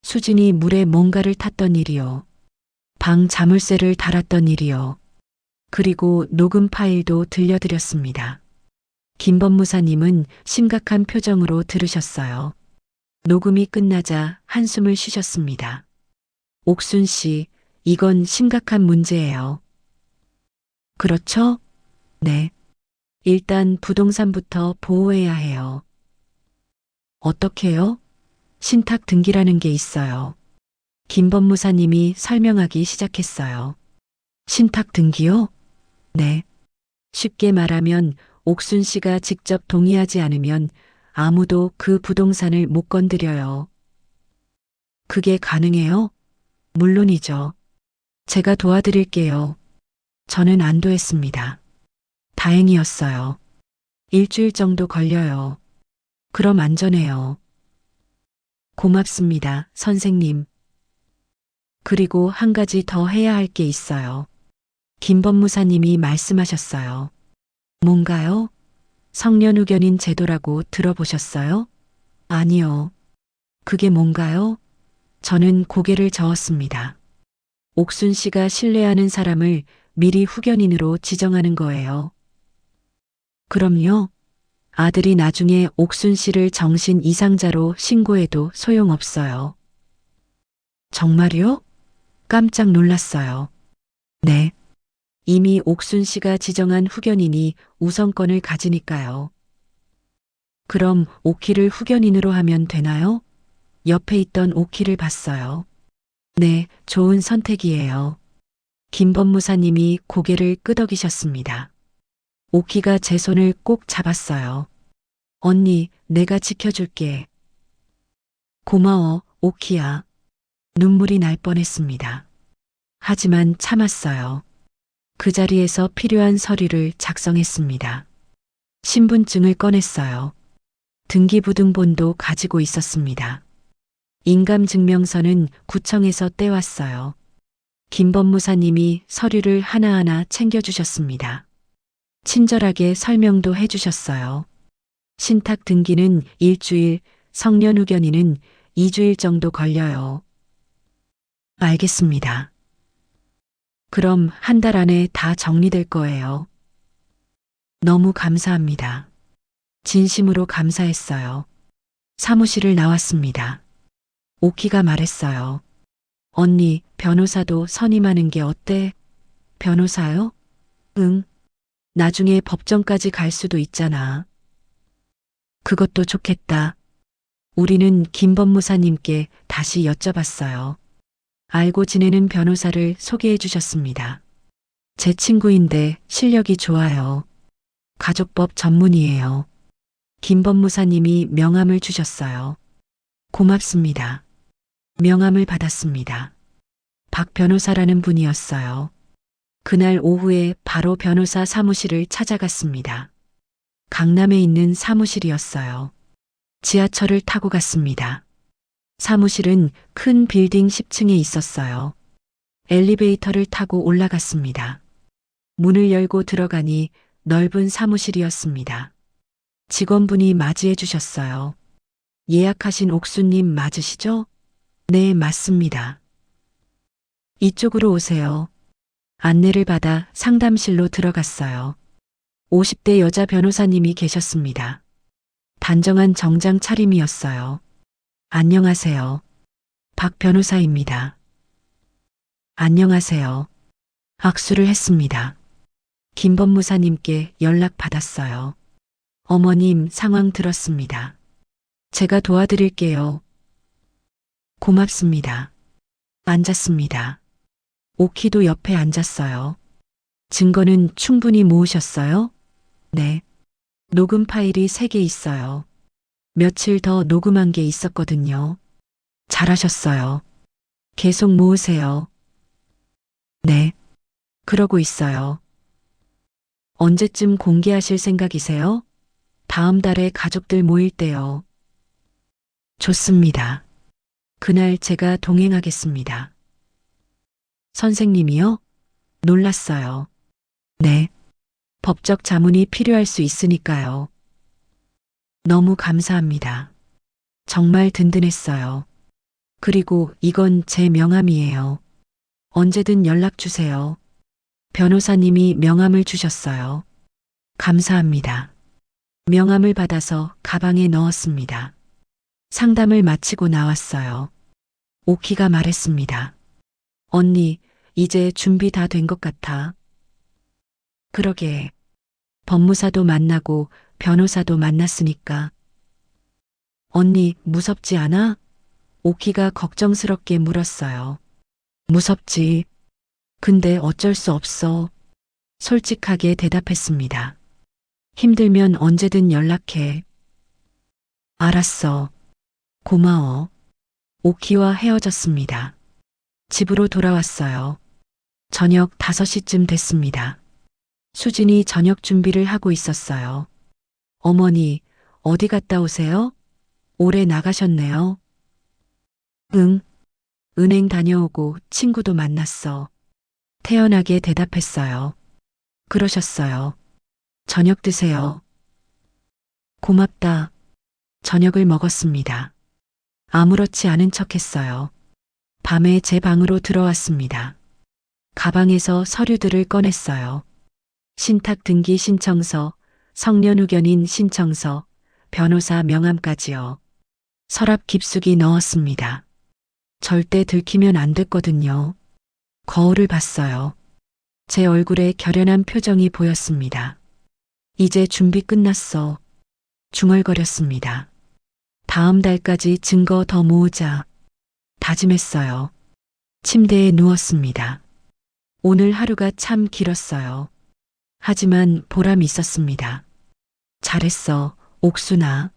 수진이 물에 뭔가를 탔던 일이요. 방 자물쇠를 달았던 일이요. 그리고 녹음 파일도 들려드렸습니다. 김 법무사님은 심각한 표정으로 들으셨어요. 녹음이 끝나자 한숨을 쉬셨습니다. 옥순 씨, 이건 심각한 문제예요. 그렇죠? 네. 일단 부동산부터 보호해야 해요. 어떻게요? 신탁 등기라는 게 있어요. 김 법무사님이 설명하기 시작했어요. 신탁 등기요? 네. 쉽게 말하면 옥순 씨가 직접 동의하지 않으면 아무도 그 부동산을 못 건드려요. 그게 가능해요? 물론이죠. 제가 도와드릴게요. 저는 안도했습니다. 다행이었어요. 일주일 정도 걸려요. 그럼 안전해요. 고맙습니다, 선생님. 그리고 한 가지 더 해야 할 게 있어요. 김 법무사님이 말씀하셨어요. 뭔가요? 성년후견인 제도라고 들어보셨어요? 아니요. 그게 뭔가요? 저는 고개를 저었습니다. 옥순 씨가 신뢰하는 사람을 미리 후견인으로 지정하는 거예요. 그럼요. 아들이 나중에 옥순 씨를 정신 이상자로 신고해도 소용없어요. 정말요? 깜짝 놀랐어요. 네. 이미 옥순 씨가 지정한 후견인이 우선권을 가지니까요. 그럼 오키를 후견인으로 하면 되나요? 옆에 있던 오키를 봤어요. 네, 좋은 선택이에요. 김 법무사님이 고개를 끄덕이셨습니다. 오키가 제 손을 꼭 잡았어요. 언니, 내가 지켜줄게. 고마워, 오키야. 눈물이 날 뻔했습니다. 하지만 참았어요. 그 자리에서 필요한 서류를 작성했습니다. 신분증을 꺼냈어요. 등기부등본도 가지고 있었습니다. 인감증명서는 구청에서 떼왔어요. 김 법무사님이 서류를 하나하나 챙겨주셨습니다. 친절하게 설명도 해주셨어요. 신탁 등기는 일주일, 성년후견인은 2주일 정도 걸려요. 알겠습니다. 그럼 한 달 안에 다 정리될 거예요. 너무 감사합니다. 진심으로 감사했어요. 사무실을 나왔습니다. 오키가 말했어요. 언니, 변호사도 선임하는 게 어때? 변호사요? 응. 나중에 법정까지 갈 수도 있잖아. 그것도 좋겠다. 우리는 김 법무사님께 다시 여쭤봤어요. 알고 지내는 변호사를 소개해 주셨습니다. 제 친구인데 실력이 좋아요. 가족법 전문이에요. 김 법무사님이 명함을 주셨어요. 고맙습니다. 명함을 받았습니다. 박 변호사라는 분이었어요. 그날 오후에 바로 변호사 사무실을 찾아갔습니다. 강남에 있는 사무실이었어요. 지하철을 타고 갔습니다. 사무실은 큰 빌딩 10층에 있었어요. 엘리베이터를 타고 올라갔습니다. 문을 열고 들어가니 넓은 사무실이었습니다. 직원분이 맞이해 주셨어요. 예약하신 옥수님 맞으시죠? 네, 맞습니다. 이쪽으로 오세요. 안내를 받아 상담실로 들어갔어요. 50대 여자 변호사님이 계셨습니다. 단정한 정장 차림이었어요. 안녕하세요. 박 변호사입니다. 안녕하세요. 악수를 했습니다. 김 법무사님께 연락 받았어요. 어머님 상황 들었습니다. 제가 도와드릴게요. 고맙습니다. 앉았습니다. 오키도 옆에 앉았어요. 증거는 충분히 모으셨어요? 네. 녹음 파일이 3개 있어요. 며칠 더 녹음한 게 있었거든요. 잘하셨어요. 계속 모으세요. 네. 그러고 있어요. 언제쯤 공개하실 생각이세요? 다음 달에 가족들 모일 때요. 좋습니다. 그날 제가 동행하겠습니다. 선생님이요? 놀랐어요. 네. 법적 자문이 필요할 수 있으니까요. 너무 감사합니다. 정말 든든했어요. 그리고 이건 제 명함이에요. 언제든 연락 주세요. 변호사님이 명함을 주셨어요. 감사합니다. 명함을 받아서 가방에 넣었습니다. 상담을 마치고 나왔어요. 오키가 말했습니다. 언니, 이제 준비 다 된 것 같아. 그러게. 법무사도 만나고 변호사도 만났으니까. 언니, 무섭지 않아? 오키가 걱정스럽게 물었어요. 무섭지. 근데 어쩔 수 없어. 솔직하게 대답했습니다. 힘들면 언제든 연락해. 알았어. 고마워. 오키와 헤어졌습니다. 집으로 돌아왔어요. 저녁 5시쯤 됐습니다. 수진이 저녁 준비를 하고 있었어요. 어머니, 어디 갔다 오세요? 오래 나가셨네요. 응. 은행 다녀오고 친구도 만났어. 태연하게 대답했어요. 그러셨어요. 저녁 드세요. 고맙다. 저녁을 먹었습니다. 아무렇지 않은 척 했어요. 밤에 제 방으로 들어왔습니다. 가방에서 서류들을 꺼냈어요. 신탁 등기 신청서, 성년 의견인 신청서, 변호사 명함까지요. 서랍 깊숙이 넣었습니다. 절대 들키면 안 됐거든요. 거울을 봤어요. 제 얼굴에 결연한 표정이 보였습니다. 이제 준비 끝났어. 중얼거렸습니다. 다음 달까지 증거 더 모으자. 다짐했어요. 침대에 누웠습니다. 오늘 하루가 참 길었어요. 하지만 보람이 있었습니다. 잘했어, 옥순아.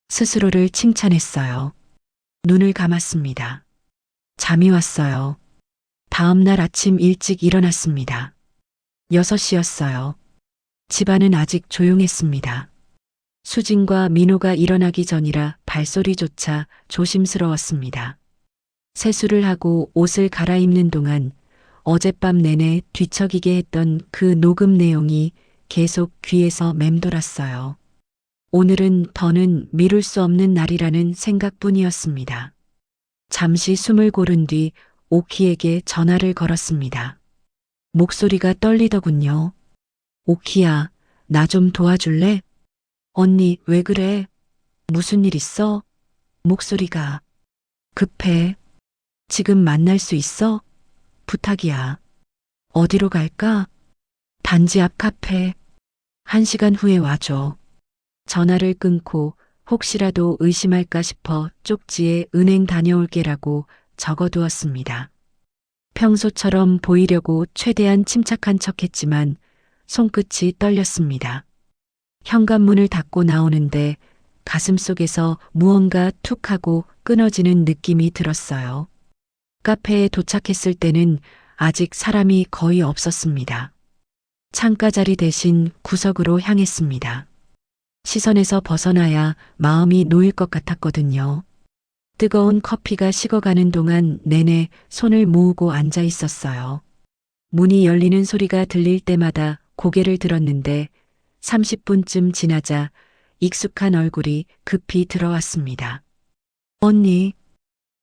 스스로를 칭찬했어요. 눈을 감았습니다. 잠이 왔어요. 다음 날 아침 일찍 일어났습니다. 6시였어요. 집안은 아직 조용했습니다. 수진과 민호가 일어나기 전이라 발소리조차 조심스러웠습니다. 세수를 하고 옷을 갈아입는 동안 어젯밤 내내 뒤척이게 했던 그 녹음 내용이 계속 귀에서 맴돌았어요. 오늘은 더는 미룰 수 없는 날이라는 생각뿐이었습니다. 잠시 숨을 고른 뒤 오키에게 전화를 걸었습니다. 목소리가 떨리더군요. 오키야, 나 좀 도와줄래? 언니, 왜 그래? 무슨 일 있어? 목소리가 급해. 지금 만날 수 있어? 부탁이야. 어디로 갈까? 단지 앞 카페. 1시간 후에 와줘. 전화를 끊고 혹시라도 의심할까 싶어 쪽지에 은행 다녀올게라고 적어두었습니다. 평소처럼 보이려고 최대한 침착한 척했지만 손끝이 떨렸습니다. 현관문을 닫고 나오는데 가슴속에서 무언가 툭 하고 끊어지는 느낌이 들었어요. 카페에 도착했을 때는 아직 사람이 거의 없었습니다. 창가 자리 대신 구석으로 향했습니다. 시선에서 벗어나야 마음이 놓일 것 같았거든요. 뜨거운 커피가 식어가는 동안 내내 손을 모으고 앉아 있었어요. 문이 열리는 소리가 들릴 때마다 고개를 들었는데 30분쯤 지나자 익숙한 얼굴이 급히 들어왔습니다. 언니.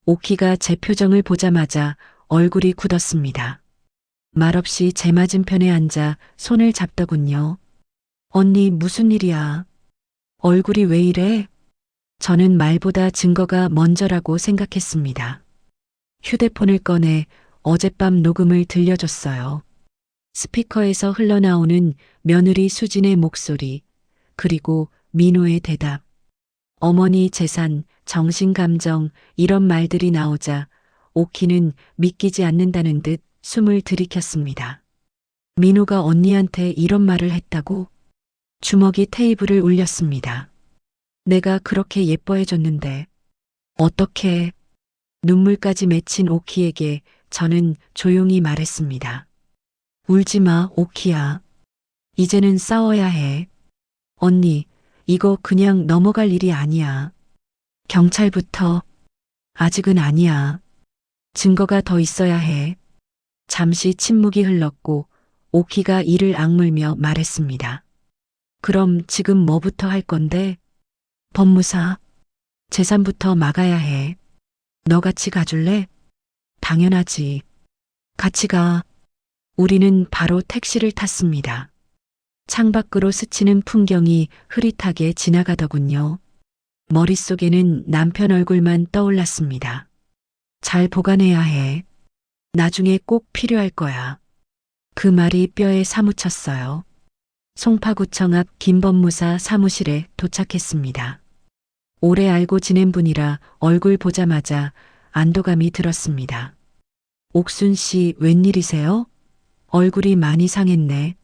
오키가 제 표정을 보자마자 얼굴이 굳었습니다. 말없이 제 맞은편에 앉아 손을 잡더군요. 언니, 무슨 일이야? 얼굴이 왜 이래? 저는 말보다 증거가 먼저라고 생각했습니다. 휴대폰을 꺼내 어젯밤 녹음을 들려줬어요. 스피커에서 흘러나오는 며느리 수진의 목소리, 그리고 민호의 대답. 어머니 재산, 정신감정 이런 말들이 나오자 오키는 믿기지 않는다는 듯 숨을 들이켰습니다. 민호가 언니한테 이런 말을 했다고? 주먹이 테이블을 울렸습니다. 내가 그렇게 예뻐해줬는데 어떻게? 눈물까지 맺힌 오키에게 저는 조용히 말했습니다. 울지 마, 오키야. 이제는 싸워야 해. 언니, 이거 그냥 넘어갈 일이 아니야. 경찰부터 아직은 아니야. 증거가 더 있어야 해. 잠시 침묵이 흘렀고 오키가 이를 악물며 말했습니다. 그럼 지금 뭐부터 할 건데? 법무사. 재산부터 막아야 해. 너 같이 가줄래? 당연하지. 같이 가. 우리는 바로 택시를 탔습니다. 창밖으로 스치는 풍경이 흐릿하게 지나가더군요. 머릿속에는 남편 얼굴만 떠올랐습니다. 잘 보관해야 해. 나중에 꼭 필요할 거야. 그 말이 뼈에 사무쳤어요. 송파구청 앞 김법무사 사무실에 도착했습니다. 오래 알고 지낸 분이라 얼굴 보자마자 안도감이 들었습니다. 옥순 씨 웬일이세요? 얼굴이 많이 상했네.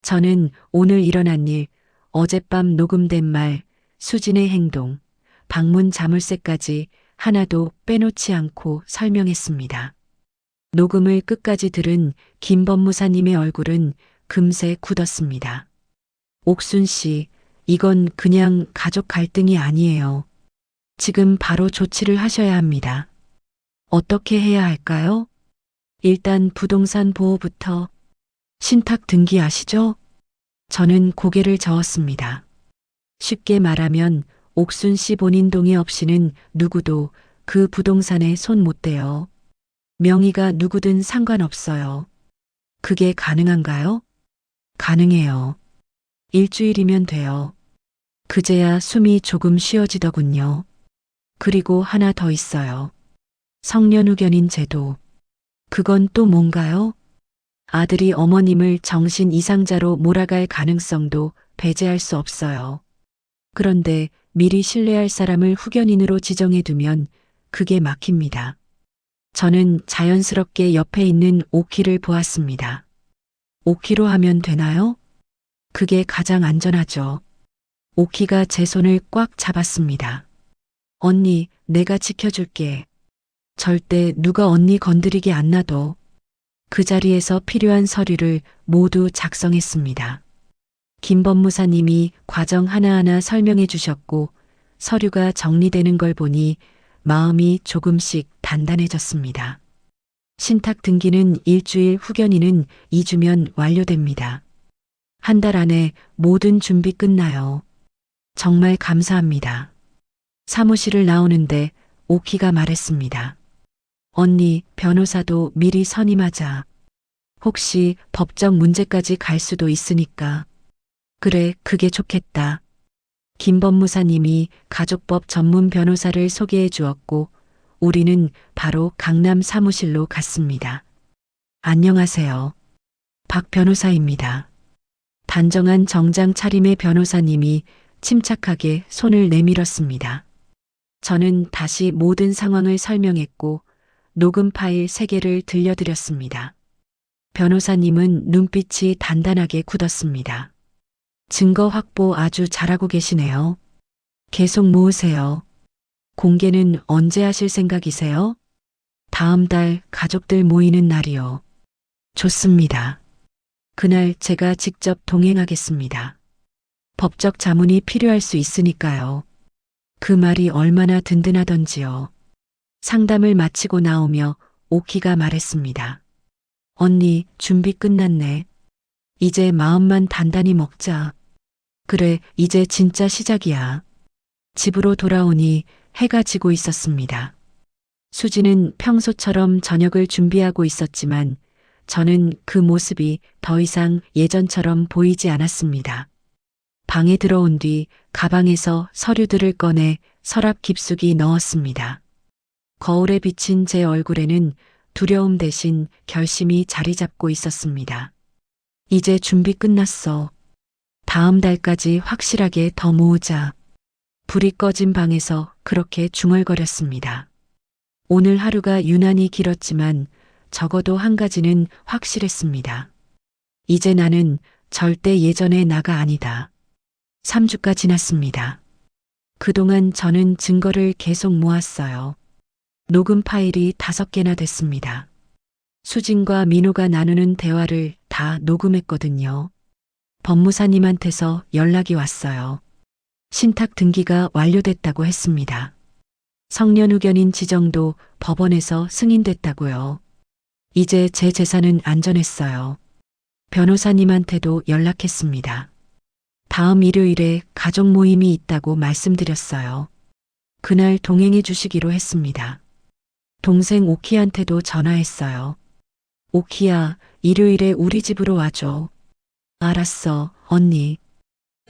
저는 오늘 일어난 일, 어젯밤 녹음된 말, 수진의 행동, 방문 자물쇠까지 하나도 빼놓지 않고 설명했습니다. 녹음을 끝까지 들은 김 법무사님의 얼굴은 금세 굳었습니다. 옥순 씨, 이건 그냥 가족 갈등이 아니에요. 지금 바로 조치를 하셔야 합니다. 어떻게 해야 할까요? 일단 부동산 보호부터. 신탁 등기 아시죠? 저는 고개를 저었습니다. 쉽게 말하면 옥순 씨 본인 동의 없이는 누구도 그 부동산에 손 못 대요. 명의가 누구든 상관없어요. 그게 가능한가요? 가능해요. 일주일이면 돼요. 그제야 숨이 조금 쉬어지더군요. 그리고 하나 더 있어요. 성년후견인 제도. 그건 또 뭔가요? 아들이 어머님을 정신 이상자로 몰아갈 가능성도 배제할 수 없어요. 그런데 미리 신뢰할 사람을 후견인으로 지정해두면 그게 막힙니다. 저는 자연스럽게 옆에 있는 오키를 보았습니다. 오키로 하면 되나요? 그게 가장 안전하죠. 오키가 제 손을 꽉 잡았습니다. 언니, 내가 지켜줄게. 절대 누가 언니 건드리게 안 놔둬. 그 자리에서 필요한 서류를 모두 작성했습니다. 김 법무사님이 과정 하나하나 설명해 주셨고 서류가 정리되는 걸 보니 마음이 조금씩 단단해졌습니다. 신탁 등기는 일주일, 후견인은 2주면 완료됩니다. 한 달 안에 모든 준비 끝나요. 정말 감사합니다. 사무실을 나오는데 오키가 말했습니다. 언니, 변호사도 미리 선임하자. 혹시 법적 문제까지 갈 수도 있으니까. 그래, 그게 좋겠다. 김 법무사님이 가족법 전문 변호사를 소개해 주었고 우리는 바로 강남 사무실로 갔습니다. 안녕하세요. 박 변호사입니다. 단정한 정장 차림의 변호사님이 침착하게 손을 내밀었습니다. 저는 다시 모든 상황을 설명했고 녹음 파일 3개를 들려드렸습니다. 변호사님은 눈빛이 단단하게 굳었습니다. 증거 확보 아주 잘하고 계시네요. 계속 모으세요. 공개는 언제 하실 생각이세요? 다음 달 가족들 모이는 날이요. 좋습니다. 그날 제가 직접 동행하겠습니다. 법적 자문이 필요할 수 있으니까요. 그 말이 얼마나 든든하던지요. 상담을 마치고 나오며 오키가 말했습니다. 언니, 준비 끝났네. 이제 마음만 단단히 먹자. 그래, 이제 진짜 시작이야. 집으로 돌아오니 해가 지고 있었습니다. 수지는 평소처럼 저녁을 준비하고 있었지만 저는 그 모습이 더 이상 예전처럼 보이지 않았습니다. 방에 들어온 뒤 가방에서 서류들을 꺼내 서랍 깊숙이 넣었습니다. 거울에 비친 제 얼굴에는 두려움 대신 결심이 자리 잡고 있었습니다. 이제 준비 끝났어. 다음 달까지 확실하게 더 모으자. 불이 꺼진 방에서 그렇게 중얼거렸습니다. 오늘 하루가 유난히 길었지만 적어도 한 가지는 확실했습니다. 이제 나는 절대 예전의 나가 아니다. 3주가 지났습니다. 그동안 저는 증거를 계속 모았어요. 녹음 파일이 5개나 됐습니다. 수진과 민호가 나누는 대화를 다 녹음했거든요. 법무사님한테서 연락이 왔어요. 신탁 등기가 완료됐다고 했습니다. 성년 의견인 지정도 법원에서 승인됐다고요. 이제 제 재산은 안전했어요. 변호사님한테도 연락했습니다. 다음 일요일에 가족 모임이 있다고 말씀드렸어요. 그날 동행해 주시기로 했습니다. 동생 오키한테도 전화했어요. 오키야, 일요일에 우리 집으로 와줘. 알았어, 언니.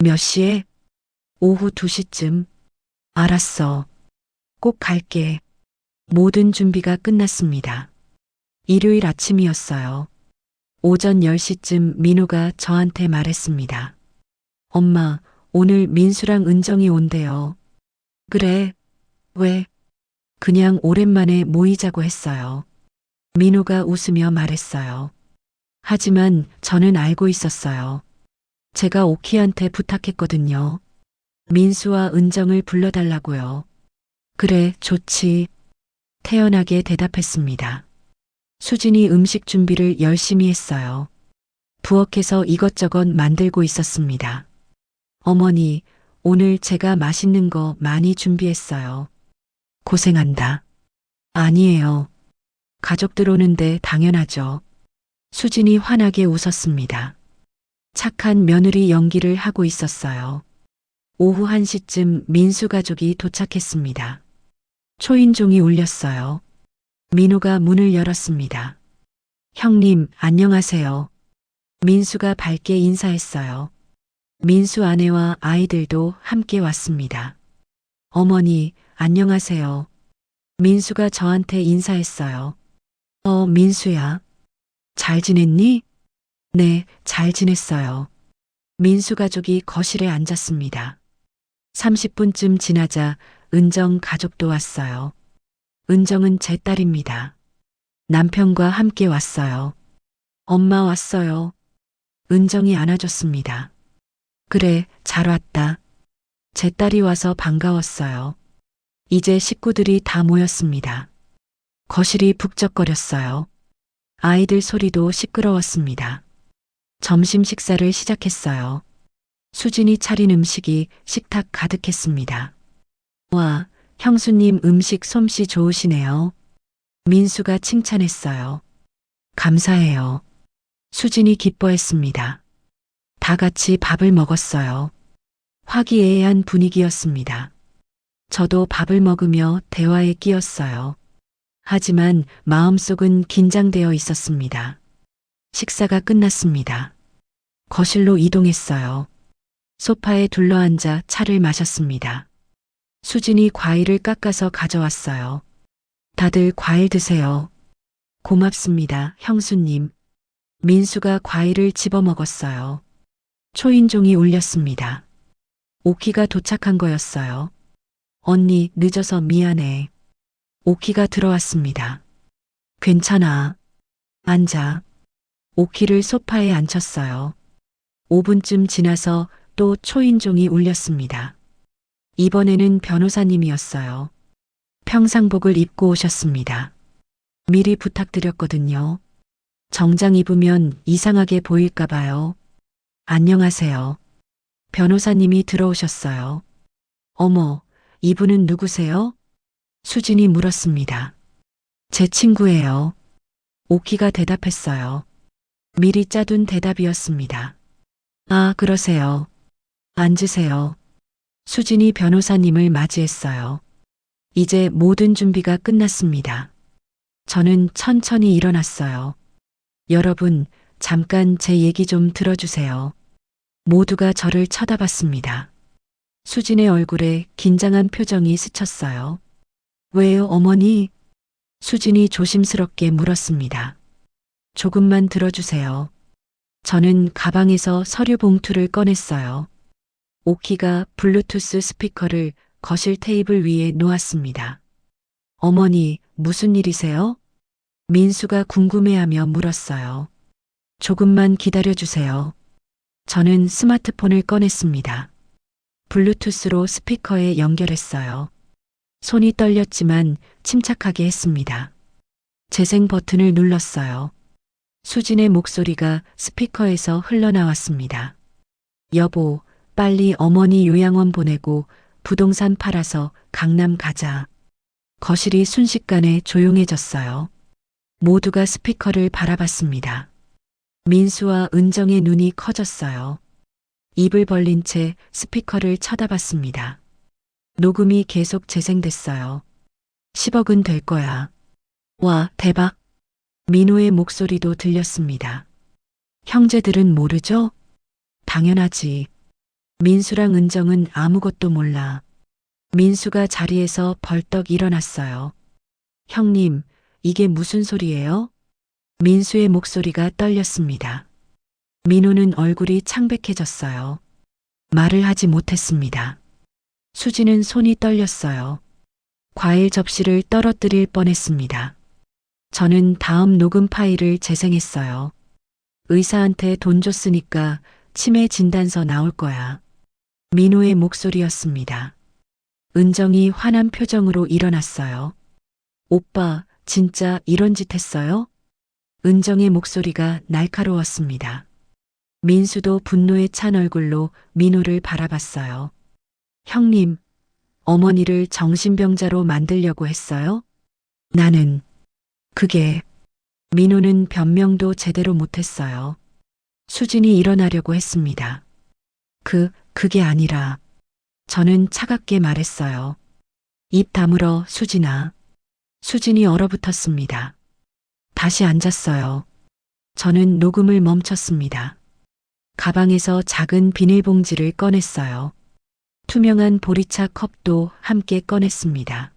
몇 시에? 오후 2시쯤. 알았어. 꼭 갈게. 모든 준비가 끝났습니다. 일요일 아침이었어요. 오전 10시쯤 민호가 저한테 말했습니다. 엄마, 오늘 민수랑 은정이 온대요. 그래? 왜? 그냥 오랜만에 모이자고 했어요. 민호가 웃으며 말했어요. 하지만 저는 알고 있었어요. 제가 오키한테 부탁했거든요. 민수와 은정을 불러달라고요. 그래, 좋지. 태연하게 대답했습니다. 수진이 음식 준비를 열심히 했어요. 부엌에서 이것저것 만들고 있었습니다. 어머니, 오늘 제가 맛있는 거 많이 준비했어요. 고생한다. 아니에요. 가족들 오는데 당연하죠. 수진이 환하게 웃었습니다. 착한 며느리 연기를 하고 있었어요. 오후 1시쯤 민수 가족이 도착했습니다. 초인종이 울렸어요. 민호가 문을 열었습니다. 형님, 안녕하세요. 민수가 밝게 인사했어요. 민수 아내와 아이들도 함께 왔습니다. 어머니, 안녕하세요. 민수가 저한테 인사했어요. 민수야. 잘 지냈니? 네, 잘 지냈어요. 민수 가족이 거실에 앉았습니다. 30분쯤 지나자 은정 가족도 왔어요. 은정은 제 딸입니다. 남편과 함께 왔어요. 엄마 왔어요. 은정이 안아줬습니다. 그래, 잘 왔다. 제 딸이 와서 반가웠어요. 이제 식구들이 다 모였습니다. 거실이 북적거렸어요. 아이들 소리도 시끄러웠습니다. 점심 식사를 시작했어요. 수진이 차린 음식이 식탁 가득했습니다. 와, 형수님 음식 솜씨 좋으시네요. 민수가 칭찬했어요. 감사해요. 수진이 기뻐했습니다. 다 같이 밥을 먹었어요. 화기애애한 분위기였습니다. 저도 밥을 먹으며 대화에 끼었어요. 하지만 마음속은 긴장되어 있었습니다. 식사가 끝났습니다. 거실로 이동했어요. 소파에 둘러앉아 차를 마셨습니다. 수진이 과일을 깎아서 가져왔어요. 다들 과일 드세요. 고맙습니다, 형수님. 민수가 과일을 집어 먹었어요. 초인종이 울렸습니다. 오키가 도착한 거였어요. 언니, 늦어서 미안해. 오키가 들어왔습니다. 괜찮아. 앉아. 오키를 소파에 앉혔어요. 5분쯤 지나서 또 초인종이 울렸습니다. 이번에는 변호사님이었어요. 평상복을 입고 오셨습니다. 미리 부탁드렸거든요. 정장 입으면 이상하게 보일까 봐요. 안녕하세요. 변호사님이 들어오셨어요. 어머, 이분은 누구세요? 수진이 물었습니다. 제 친구예요. 오키가 대답했어요. 미리 짜둔 대답이었습니다. 아, 그러세요. 앉으세요. 수진이 변호사님을 맞이했어요. 이제 모든 준비가 끝났습니다. 저는 천천히 일어났어요. 여러분, 잠깐 제 얘기 좀 들어주세요. 모두가 저를 쳐다봤습니다. 수진의 얼굴에 긴장한 표정이 스쳤어요. 왜요, 어머니? 수진이 조심스럽게 물었습니다. 조금만 들어주세요. 저는 가방에서 서류 봉투를 꺼냈어요. 오키가 블루투스 스피커를 거실 테이블 위에 놓았습니다. 어머니, 무슨 일이세요? 민수가 궁금해하며 물었어요. 조금만 기다려주세요. 저는 스마트폰을 꺼냈습니다. 블루투스로 스피커에 연결했어요. 손이 떨렸지만 침착하게 했습니다. 재생 버튼을 눌렀어요. 수진의 목소리가 스피커에서 흘러나왔습니다. 여보, 빨리 어머니 요양원 보내고 부동산 팔아서 강남 가자. 거실이 순식간에 조용해졌어요. 모두가 스피커를 바라봤습니다. 민수와 은정의 눈이 커졌어요. 입을 벌린 채 스피커를 쳐다봤습니다. 녹음이 계속 재생됐어요. 10억은 될 거야. 와, 대박. 민호의 목소리도 들렸습니다. 형제들은 모르죠? 당연하지. 민수랑 은정은 아무것도 몰라. 민수가 자리에서 벌떡 일어났어요. 형님, 이게 무슨 소리예요? 민수의 목소리가 떨렸습니다. 민호는 얼굴이 창백해졌어요. 말을 하지 못했습니다. 수지는 손이 떨렸어요. 과일 접시를 떨어뜨릴 뻔했습니다. 저는 다음 녹음 파일을 재생했어요. 의사한테 돈 줬으니까 치매 진단서 나올 거야. 민호의 목소리였습니다. 은정이 화난 표정으로 일어났어요. 오빠, 진짜 이런 짓 했어요? 은정의 목소리가 날카로웠습니다. 민수도 분노에 찬 얼굴로 민호를 바라봤어요. 형님, 어머니를 정신병자로 만들려고 했어요? 나는 그게 민호는 변명도 제대로 못했어요. 수진이 일어나려고 했습니다. 그게 아니라 저는 차갑게 말했어요. 입 다물어, 수진아. 수진이 얼어붙었습니다. 다시 앉았어요. 저는 녹음을 멈췄습니다. 가방에서 작은 비닐봉지를 꺼냈어요. 투명한 보리차 컵도 함께 꺼냈습니다.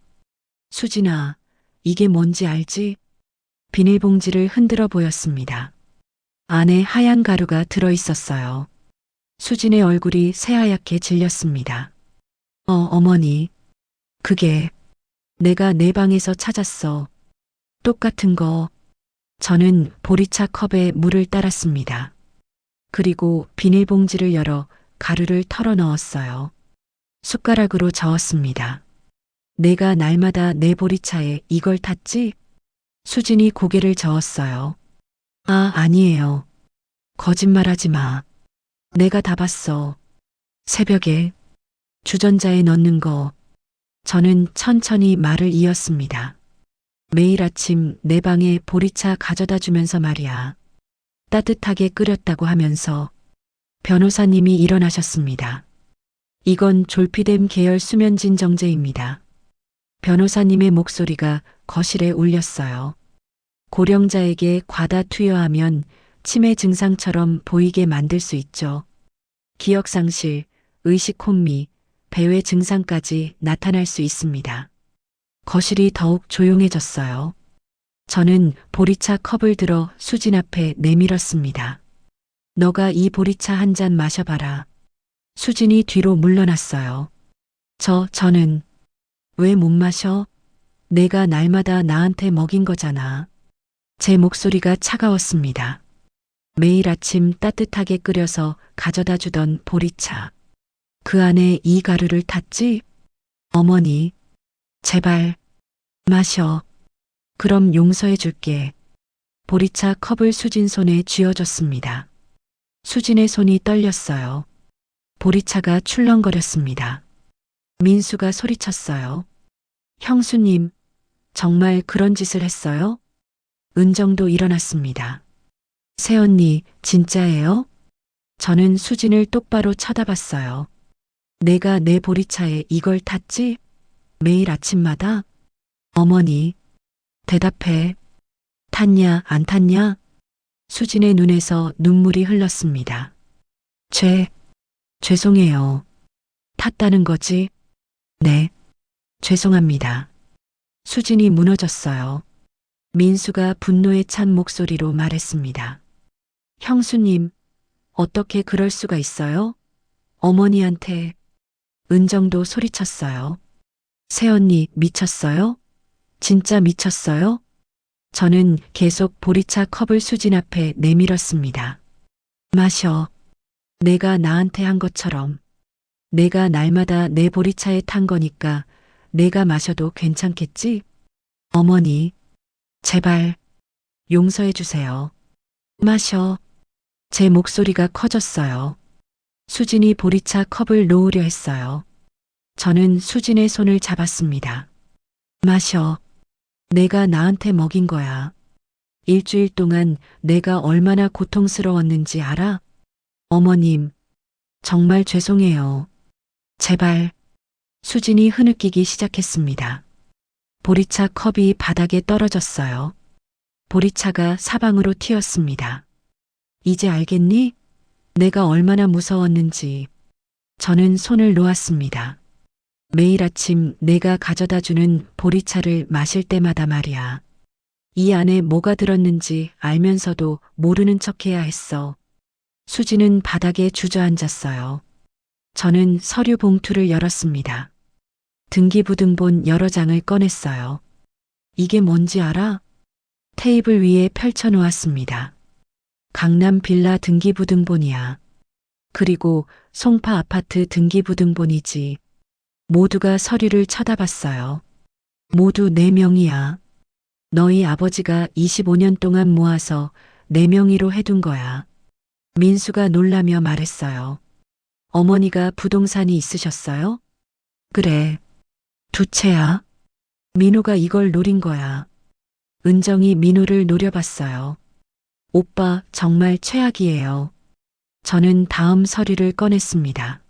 수진아, 이게 뭔지 알지? 비닐봉지를 흔들어 보였습니다. 안에 하얀 가루가 들어있었어요. 수진의 얼굴이 새하얗게 질렸습니다. 어머니. 그게 내가 내 방에서 찾았어. 똑같은 거. 저는 보리차 컵에 물을 따랐습니다. 그리고 비닐봉지를 열어 가루를 털어 넣었어요. 숟가락으로 저었습니다. 내가 날마다 내 보리차에 이걸 탔지? 수진이 고개를 저었어요. 아니에요. 거짓말하지 마. 내가 다 봤어. 새벽에 주전자에 넣는 거. 저는 천천히 말을 이었습니다. 매일 아침 내 방에 보리차 가져다 주면서 말이야. 따뜻하게 끓였다고 하면서 변호사님이 일어나셨습니다. 이건 졸피뎀 계열 수면진 정제입니다. 변호사님의 목소리가 거실에 울렸어요. 고령자에게 과다 투여하면 치매 증상처럼 보이게 만들 수 있죠. 기억상실, 의식 혼미, 배회 증상까지 나타날 수 있습니다. 거실이 더욱 조용해졌어요. 저는 보리차 컵을 들어 수진 앞에 내밀었습니다. 너가 이 보리차 한 잔 마셔봐라. 수진이 뒤로 물러났어요. 저는 왜 못 마셔? 내가 날마다 나한테 먹인 거잖아. 제 목소리가 차가웠습니다. 매일 아침 따뜻하게 끓여서 가져다 주던 보리차. 그 안에 이 가루를 탔지? 어머니, 제발 마셔. 그럼 용서해 줄게. 보리차 컵을 수진 손에 쥐어줬습니다. 수진의 손이 떨렸어요. 보리차가 출렁거렸습니다. 민수가 소리쳤어요. 형수님, 정말 그런 짓을 했어요? 은정도 일어났습니다. 새언니, 진짜예요? 저는 수진을 똑바로 쳐다봤어요. 내가 내 보리차에 이걸 탔지? 매일 아침마다? 어머니, 대답해. 탔냐, 안 탔냐? 수진의 눈에서 눈물이 흘렀습니다. 죄송해요. 탔다는 거지? 네, 죄송합니다. 수진이 무너졌어요. 민수가 분노에 찬 목소리로 말했습니다. 형수님, 어떻게 그럴 수가 있어요? 어머니한테. 은정도 소리쳤어요. 새언니 미쳤어요? 진짜 미쳤어요? 저는 계속 보리차 컵을 수진 앞에 내밀었습니다. 마셔. 내가 나한테 한 것처럼. 내가 날마다 내 보리차에 탄 거니까 내가 마셔도 괜찮겠지? 어머니, 제발 용서해 주세요. 마셔. 제 목소리가 커졌어요. 수진이 보리차 컵을 놓으려 했어요. 저는 수진의 손을 잡았습니다. 마셔. 내가 나한테 먹인 거야. 일주일 동안 내가 얼마나 고통스러웠는지 알아? 어머님, 정말 죄송해요. 제발. 수진이 흐느끼기 시작했습니다. 보리차 컵이 바닥에 떨어졌어요. 보리차가 사방으로 튀었습니다. 이제 알겠니? 내가 얼마나 무서웠는지. 저는 손을 놓았습니다. 매일 아침 내가 가져다 주는 보리차를 마실 때마다 말이야. 이 안에 뭐가 들었는지 알면서도 모르는 척해야 했어. 수지는 바닥에 주저앉았어요. 저는 서류 봉투를 열었습니다. 등기부등본 여러 장을 꺼냈어요. 이게 뭔지 알아? 테이블 위에 펼쳐놓았습니다. 강남 빌라 등기부등본이야. 그리고 송파 아파트 등기부등본이지. 모두가 서류를 쳐다봤어요. 모두 4명이야. 너희 아버지가 25년 동안 모아서 4명이로 해둔 거야. 민수가 놀라며 말했어요. 어머니가 부동산이 있으셨어요? 그래. 2채야. 민호가 이걸 노린 거야. 은정이 민호를 노려봤어요. 오빠 정말 최악이에요. 저는 다음 서류를 꺼냈습니다.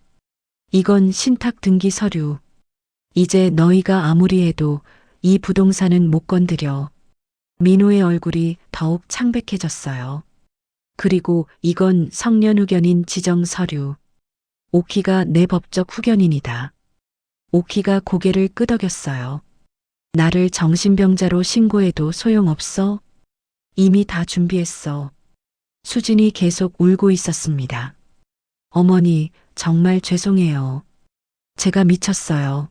이건 신탁 등기 서류. 이제 너희가 아무리 해도 이 부동산은 못 건드려. 민호의 얼굴이 더욱 창백해졌어요. 그리고 이건 성년 후견인 지정 서류. 오키가 내 법적 후견인이다. 오키가 고개를 끄덕였어요. 나를 정신병자로 신고해도 소용없어? 이미 다 준비했어. 수진이 계속 울고 있었습니다. 어머니, 정말 죄송해요. 제가 미쳤어요.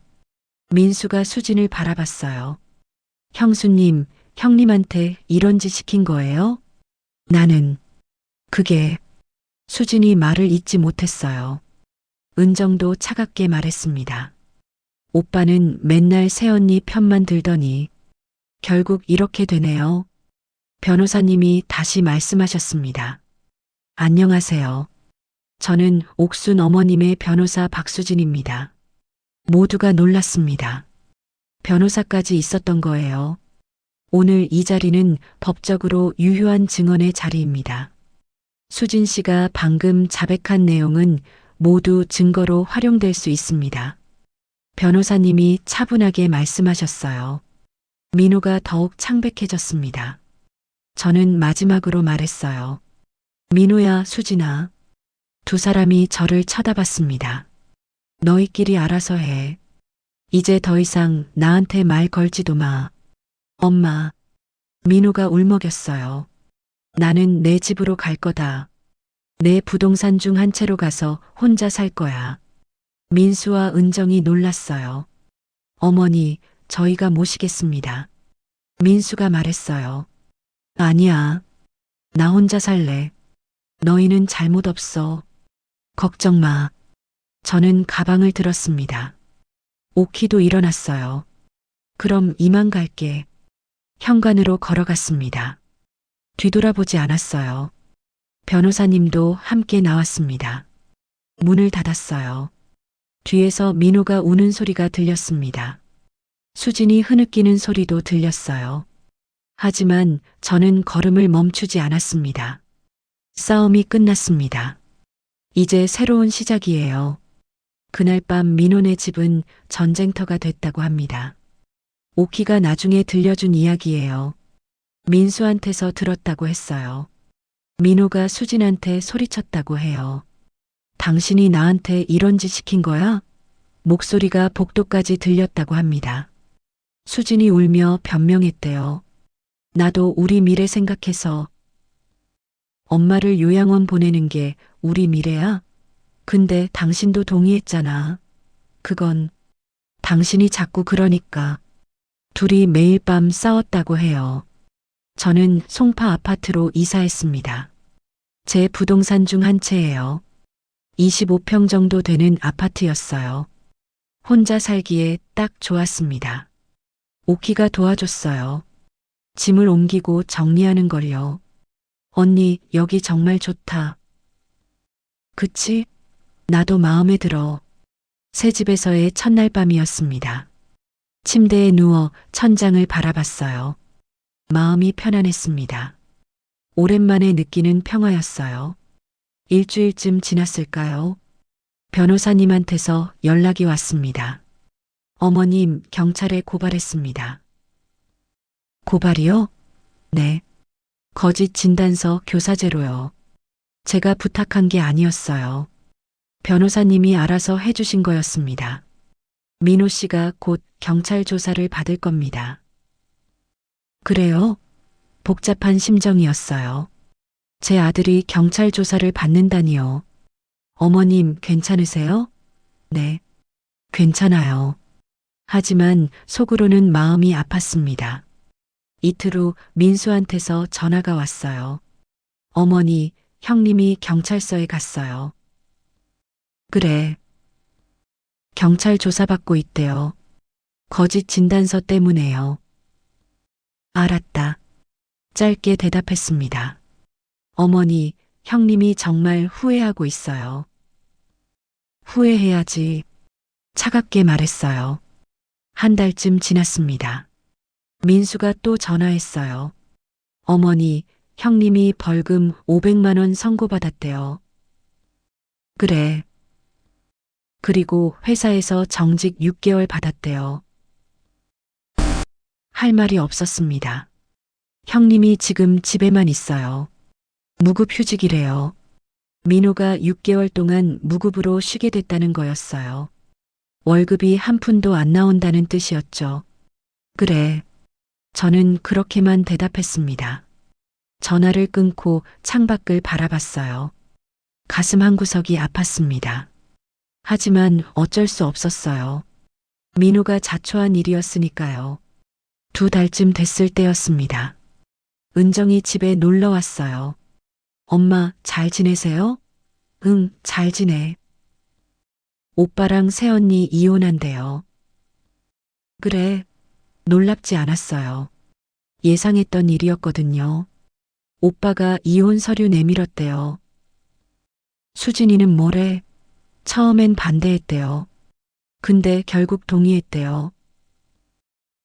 민수가 수진을 바라봤어요. 형수님, 형님한테 이런 짓 시킨 거예요? 나는 그게 수진이 말을 잇지 못했어요. 은정도 차갑게 말했습니다. 오빠는 맨날 새언니 편만 들더니 결국 이렇게 되네요. 변호사님이 다시 말씀하셨습니다. 안녕하세요. 저는 옥순 어머님의 변호사 박수진입니다. 모두가 놀랐습니다. 변호사까지 있었던 거예요. 오늘 이 자리는 법적으로 유효한 증언의 자리입니다. 수진 씨가 방금 자백한 내용은 모두 증거로 활용될 수 있습니다. 변호사님이 차분하게 말씀하셨어요. 민호가 더욱 창백해졌습니다. 저는 마지막으로 말했어요. 민호야, 수진아. 2 사람이 저를 쳐다봤습니다. 너희끼리 알아서 해. 이제 더 이상 나한테 말 걸지도 마. 엄마. 민호가 울먹였어요. 나는 내 집으로 갈 거다. 내 부동산 중 한 채로 가서 혼자 살 거야. 민수와 은정이 놀랐어요. 어머니, 저희가 모시겠습니다. 민수가 말했어요. 아니야. 나 혼자 살래. 너희는 잘못 없어. 걱정 마. 저는 가방을 들었습니다. 오키도 일어났어요. 그럼 이만 갈게. 현관으로 걸어갔습니다. 뒤돌아보지 않았어요. 변호사님도 함께 나왔습니다. 문을 닫았어요. 뒤에서 민호가 우는 소리가 들렸습니다. 수진이 흐느끼는 소리도 들렸어요. 하지만 저는 걸음을 멈추지 않았습니다. 싸움이 끝났습니다. 이제 새로운 시작이에요. 그날 밤 민호네 집은 전쟁터가 됐다고 합니다. 오키가 나중에 들려준 이야기예요. 민수한테서 들었다고 했어요. 민호가 수진한테 소리쳤다고 해요. 당신이 나한테 이런 짓 시킨 거야? 목소리가 복도까지 들렸다고 합니다. 수진이 울며 변명했대요. 나도 우리 미래 생각해서 엄마를 요양원 보내는 게 우리 미래야? 근데 당신도 동의했잖아. 그건 당신이 자꾸 그러니까. 둘이 매일 밤 싸웠다고 해요. 저는 송파 아파트로 이사했습니다. 제 부동산 중 한 채예요. 25평 정도 되는 아파트였어요. 혼자 살기에 딱 좋았습니다. 오키가 도와줬어요. 짐을 옮기고 정리하는 걸요. 언니, 여기 정말 좋다. 그치? 나도 마음에 들어. 새 집에서의 첫날 밤이었습니다. 침대에 누워 천장을 바라봤어요. 마음이 편안했습니다. 오랜만에 느끼는 평화였어요. 일주일쯤 지났을까요? 변호사님한테서 연락이 왔습니다. 어머님, 경찰에 고발했습니다. 고발이요? 네. 거짓 진단서 교사죄로요. 제가 부탁한 게 아니었어요. 변호사님이 알아서 해주신 거였습니다. 민호 씨가 곧 경찰 조사를 받을 겁니다. 그래요? 복잡한 심정이었어요. 제 아들이 경찰 조사를 받는다니요. 어머님, 괜찮으세요? 네. 괜찮아요. 하지만 속으로는 마음이 아팠습니다. 이틀 후 민수한테서 전화가 왔어요. 어머니, 형님이 경찰서에 갔어요. 그래. 경찰 조사받고 있대요. 거짓 진단서 때문에요. 알았다. 짧게 대답했습니다. 어머니, 형님이 정말 후회하고 있어요. 후회해야지. 차갑게 말했어요. 한 달쯤 지났습니다. 민수가 또 전화했어요. 어머니, 형님이 벌금 500만 원 선고받았대요. 그래. 그리고 회사에서 정직 6개월 받았대요. 할 말이 없었습니다. 형님이 지금 집에만 있어요. 무급휴직이래요. 민호가 6개월 동안 무급으로 쉬게 됐다는 거였어요. 월급이 한 푼도 안 나온다는 뜻이었죠. 그래. 저는 그렇게만 대답했습니다. 전화를 끊고 창밖을 바라봤어요. 가슴 한구석이 아팠습니다. 하지만 어쩔 수 없었어요. 민호가 자초한 일이었으니까요. 2달쯤 됐을 때였습니다. 은정이 집에 놀러 왔어요. 엄마, 잘 지내세요? 응, 잘 지내. 오빠랑 새언니 이혼한대요. 그래, 놀랍지 않았어요. 예상했던 일이었거든요. 오빠가 이혼 서류 내밀었대요. 수진이는 뭐래? 처음엔 반대했대요. 근데 결국 동의했대요.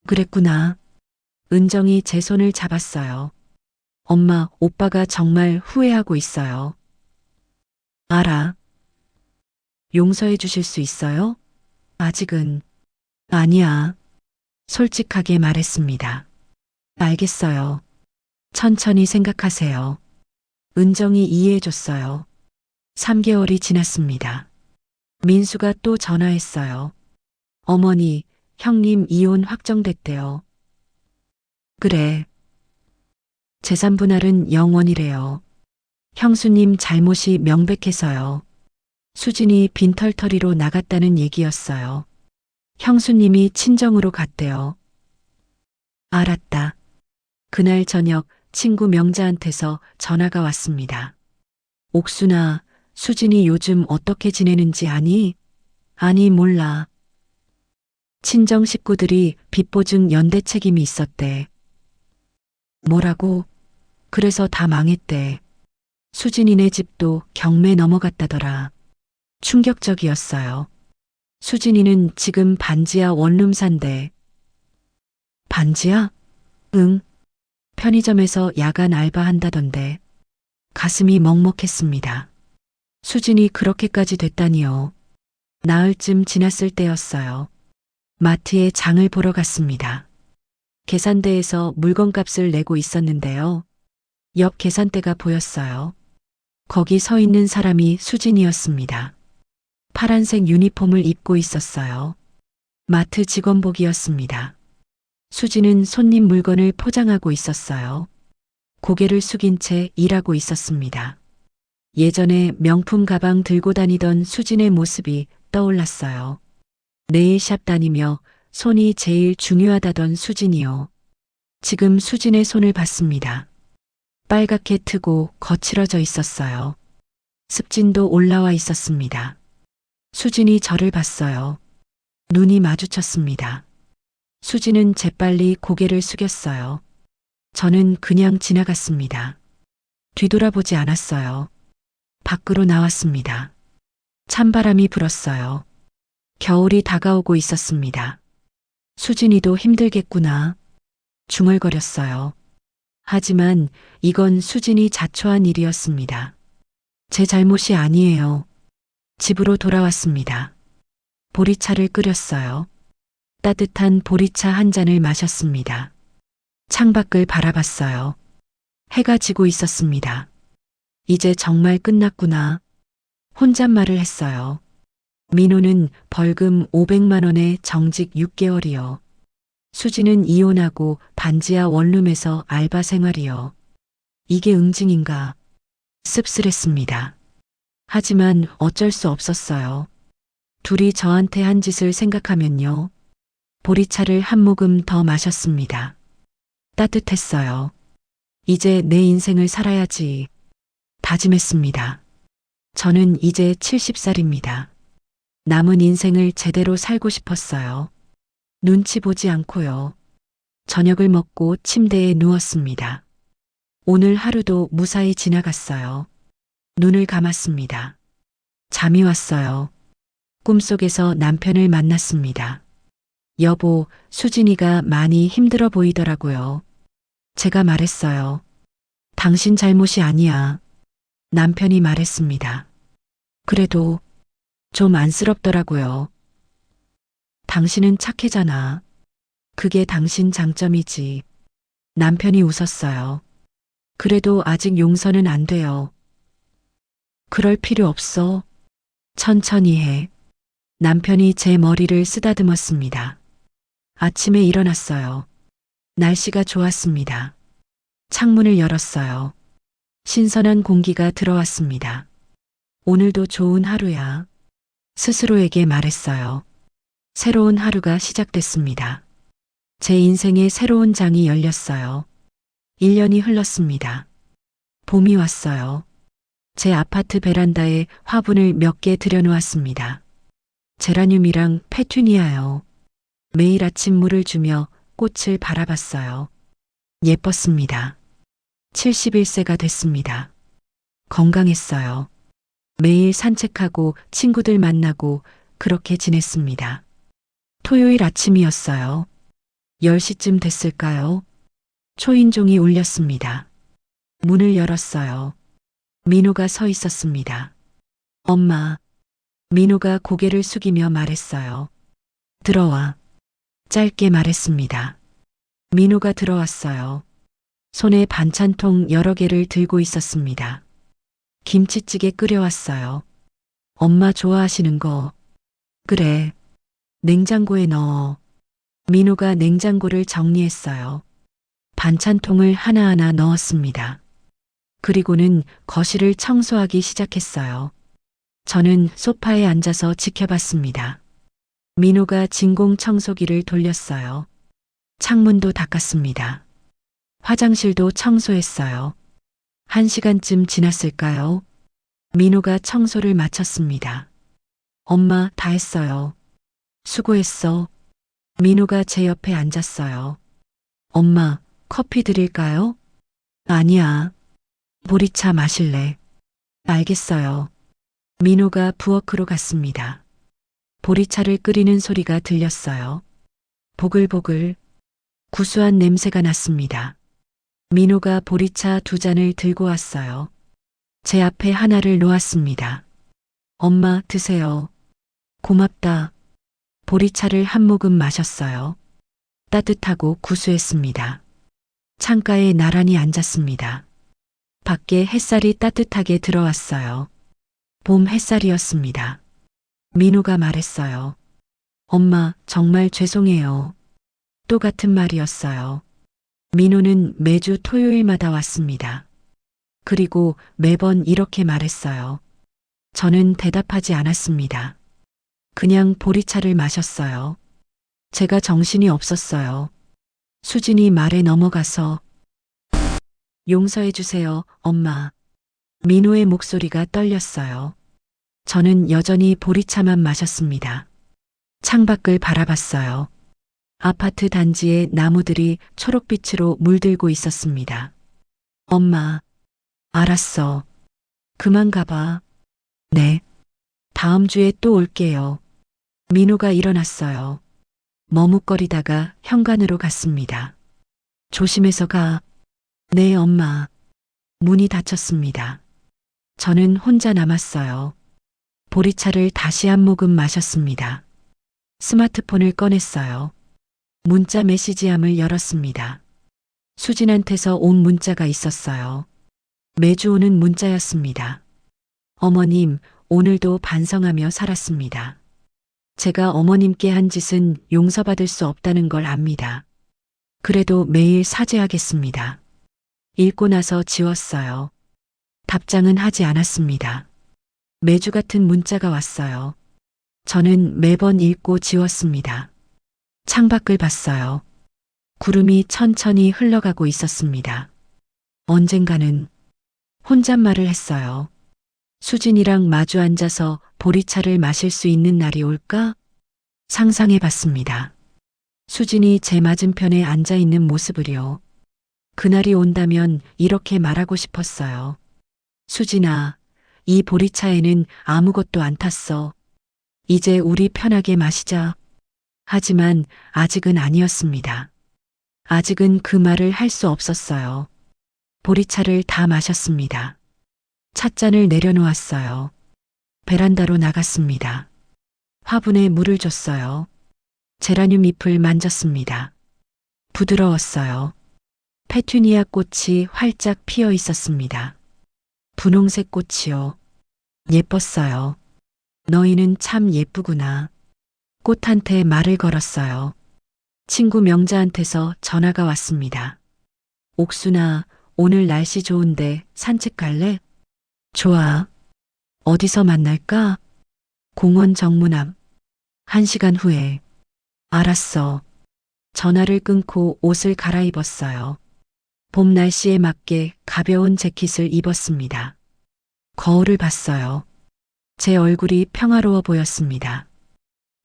그랬구나. 은정이 제 손을 잡았어요. 엄마, 오빠가 정말 후회하고 있어요. 알아. 용서해 주실 수 있어요? 아직은. 아니야. 솔직하게 말했습니다. 알겠어요. 천천히 생각하세요. 은정이 이해해 줬어요. 3개월이 지났습니다. 민수가 또 전화했어요. 어머니, 형님 이혼 확정됐대요. 그래. 재산 분할은 영원이래요. 형수님 잘못이 명백해서요. 수진이 빈털터리로 나갔다는 얘기였어요. 형수님이 친정으로 갔대요. 알았다. 그날 저녁 친구 명자한테서 전화가 왔습니다. 옥순아, 수진이 요즘 어떻게 지내는지 아니? 아니, 몰라. 친정 식구들이 빚보증 연대 책임이 있었대. 뭐라고? 그래서 다 망했대. 수진이네 집도 경매 넘어갔다더라. 충격적이었어요. 수진이는 지금 반지하 원룸 산대. 반지하? 응. 편의점에서 야간 알바한다던데. 가슴이 먹먹했습니다. 수진이 그렇게까지 됐다니요. 나흘쯤 지났을 때였어요. 마트에 장을 보러 갔습니다. 계산대에서 물건값을 내고 있었는데요. 옆 계산대가 보였어요. 거기 서 있는 사람이 수진이었습니다. 파란색 유니폼을 입고 있었어요. 마트 직원복이었습니다. 수진은 손님 물건을 포장하고 있었어요. 고개를 숙인 채 일하고 있었습니다. 예전에 명품 가방 들고 다니던 수진의 모습이 떠올랐어요. 네일샵 다니며 손이 제일 중요하다던 수진이요. 지금 수진의 손을 봤습니다. 빨갛게 트고 거칠어져 있었어요. 습진도 올라와 있었습니다. 수진이 저를 봤어요. 눈이 마주쳤습니다. 수진은 재빨리 고개를 숙였어요. 저는 그냥 지나갔습니다. 뒤돌아보지 않았어요. 밖으로 나왔습니다. 찬바람이 불었어요. 겨울이 다가오고 있었습니다. 수진이도 힘들겠구나. 중얼거렸어요. 하지만 이건 수진이 자초한 일이었습니다. 제 잘못이 아니에요. 집으로 돌아왔습니다. 보리차를 끓였어요. 따뜻한 보리차 한 잔을 마셨습니다. 창밖을 바라봤어요. 해가 지고 있었습니다. 이제 정말 끝났구나. 혼잣말을 했어요. 민호는 벌금 500만 원에 정직 6개월이요. 수지는 이혼하고 반지하 원룸에서 알바 생활이요. 이게 응징인가? 씁쓸했습니다. 하지만 어쩔 수 없었어요. 둘이 저한테 한 짓을 생각하면요. 보리차를 한 모금 더 마셨습니다. 따뜻했어요. 이제 내 인생을 살아야지. 다짐했습니다. 저는 이제 70살입니다. 남은 인생을 제대로 살고 싶었어요. 눈치 보지 않고요. 저녁을 먹고 침대에 누웠습니다. 오늘 하루도 무사히 지나갔어요. 눈을 감았습니다. 잠이 왔어요. 꿈속에서 남편을 만났습니다. 여보, 수진이가 많이 힘들어 보이더라고요. 제가 말했어요. 당신 잘못이 아니야. 남편이 말했습니다. 그래도 좀 안쓰럽더라고요. 당신은 착해잖아. 그게 당신 장점이지. 남편이 웃었어요. 그래도 아직 용서는 안 돼요. 그럴 필요 없어. 천천히 해. 남편이 제 머리를 쓰다듬었습니다. 아침에 일어났어요. 날씨가 좋았습니다. 창문을 열었어요. 신선한 공기가 들어왔습니다. 오늘도 좋은 하루야. 스스로에게 말했어요. 새로운 하루가 시작됐습니다. 제 인생의 새로운 장이 열렸어요. 1년이 흘렀습니다. 봄이 왔어요. 제 아파트 베란다에 화분을 몇 개 들여놓았습니다. 제라늄이랑 페투니아요. 매일 아침 물을 주며 꽃을 바라봤어요. 예뻤습니다. 71세가 됐습니다. 건강했어요. 매일 산책하고 친구들 만나고 그렇게 지냈습니다. 토요일 아침이었어요. 10시쯤 됐을까요? 초인종이 울렸습니다. 문을 열었어요. 민호가 서 있었습니다. 엄마. 민호가 고개를 숙이며 말했어요. 들어와. 짧게 말했습니다. 민호가 들어왔어요. 손에 반찬통 여러 개를 들고 있었습니다. 김치찌개 끓여왔어요. 엄마 좋아하시는 거. 그래. 냉장고에 넣어. 민호가 냉장고를 정리했어요. 반찬통을 하나하나 넣었습니다. 그리고는 거실을 청소하기 시작했어요. 저는 소파에 앉아서 지켜봤습니다. 민호가 진공 청소기를 돌렸어요. 창문도 닦았습니다. 화장실도 청소했어요. 1시간쯤 지났을까요? 민호가 청소를 마쳤습니다. 엄마, 다 했어요. 수고했어. 민호가 제 옆에 앉았어요. 엄마, 커피 드릴까요? 아니야. 보리차 마실래? 알겠어요. 민호가 부엌으로 갔습니다. 보리차를 끓이는 소리가 들렸어요. 보글보글 구수한 냄새가 났습니다. 민호가 보리차 2잔을 들고 왔어요. 제 앞에 하나를 놓았습니다. 엄마, 드세요. 고맙다. 보리차를 한 모금 마셨어요. 따뜻하고 구수했습니다. 창가에 나란히 앉았습니다. 밖에 햇살이 따뜻하게 들어왔어요. 봄 햇살이었습니다. 민호가 말했어요. 엄마, 정말 죄송해요. 똑같은 말이었어요. 민호는 매주 토요일마다 왔습니다. 그리고 매번 이렇게 말했어요. 저는 대답하지 않았습니다. 그냥 보리차를 마셨어요. 제가 정신이 없었어요. 수진이 말에 넘어가서 용서해 주세요, 엄마. 민호의 목소리가 떨렸어요. 저는 여전히 보리차만 마셨습니다. 창밖을 바라봤어요. 아파트 단지의 나무들이 초록빛으로 물들고 있었습니다. 엄마, 알았어. 그만 가봐. 네. 다음 주에 또 올게요. 민호가 일어났어요. 머뭇거리다가 현관으로 갔습니다. 조심해서 가. 네, 엄마. 문이 닫혔습니다. 저는 혼자 남았어요. 보리차를 다시 한 모금 마셨습니다. 스마트폰을 꺼냈어요. 문자 메시지함을 열었습니다. 수진한테서 온 문자가 있었어요. 매주 오는 문자였습니다. 어머님, 오늘도 반성하며 살았습니다. 제가 어머님께 한 짓은 용서받을 수 없다는 걸 압니다. 그래도 매일 사죄하겠습니다. 읽고 나서 지웠어요. 답장은 하지 않았습니다. 매주 같은 문자가 왔어요. 저는 매번 읽고 지웠습니다. 창밖을 봤어요. 구름이 천천히 흘러가고 있었습니다. 언젠가는 혼잣말을 했어요. 수진이랑 마주 앉아서 보리차를 마실 수 있는 날이 올까? 상상해 봤습니다. 수진이 제 맞은편에 앉아 있는 모습을요. 그날이 온다면 이렇게 말하고 싶었어요. 수진아, 이 보리차에는 아무것도 안 탔어. 이제 우리 편하게 마시자. 하지만 아직은 아니었습니다. 아직은 그 말을 할 수 없었어요. 보리차를 다 마셨습니다. 찻잔을 내려놓았어요. 베란다로 나갔습니다. 화분에 물을 줬어요. 제라늄 잎을 만졌습니다. 부드러웠어요. 페투니아 꽃이 활짝 피어 있었습니다. 분홍색 꽃이요. 예뻤어요. 너희는 참 예쁘구나. 꽃한테 말을 걸었어요. 친구 명자한테서 전화가 왔습니다. 옥순아, 오늘 날씨 좋은데 산책 갈래? 좋아. 어디서 만날까? 공원 정문 앞. 1시간 후에. 알았어. 전화를 끊고 옷을 갈아입었어요. 봄 날씨에 맞게 가벼운 재킷을 입었습니다. 거울을 봤어요. 제 얼굴이 평화로워 보였습니다.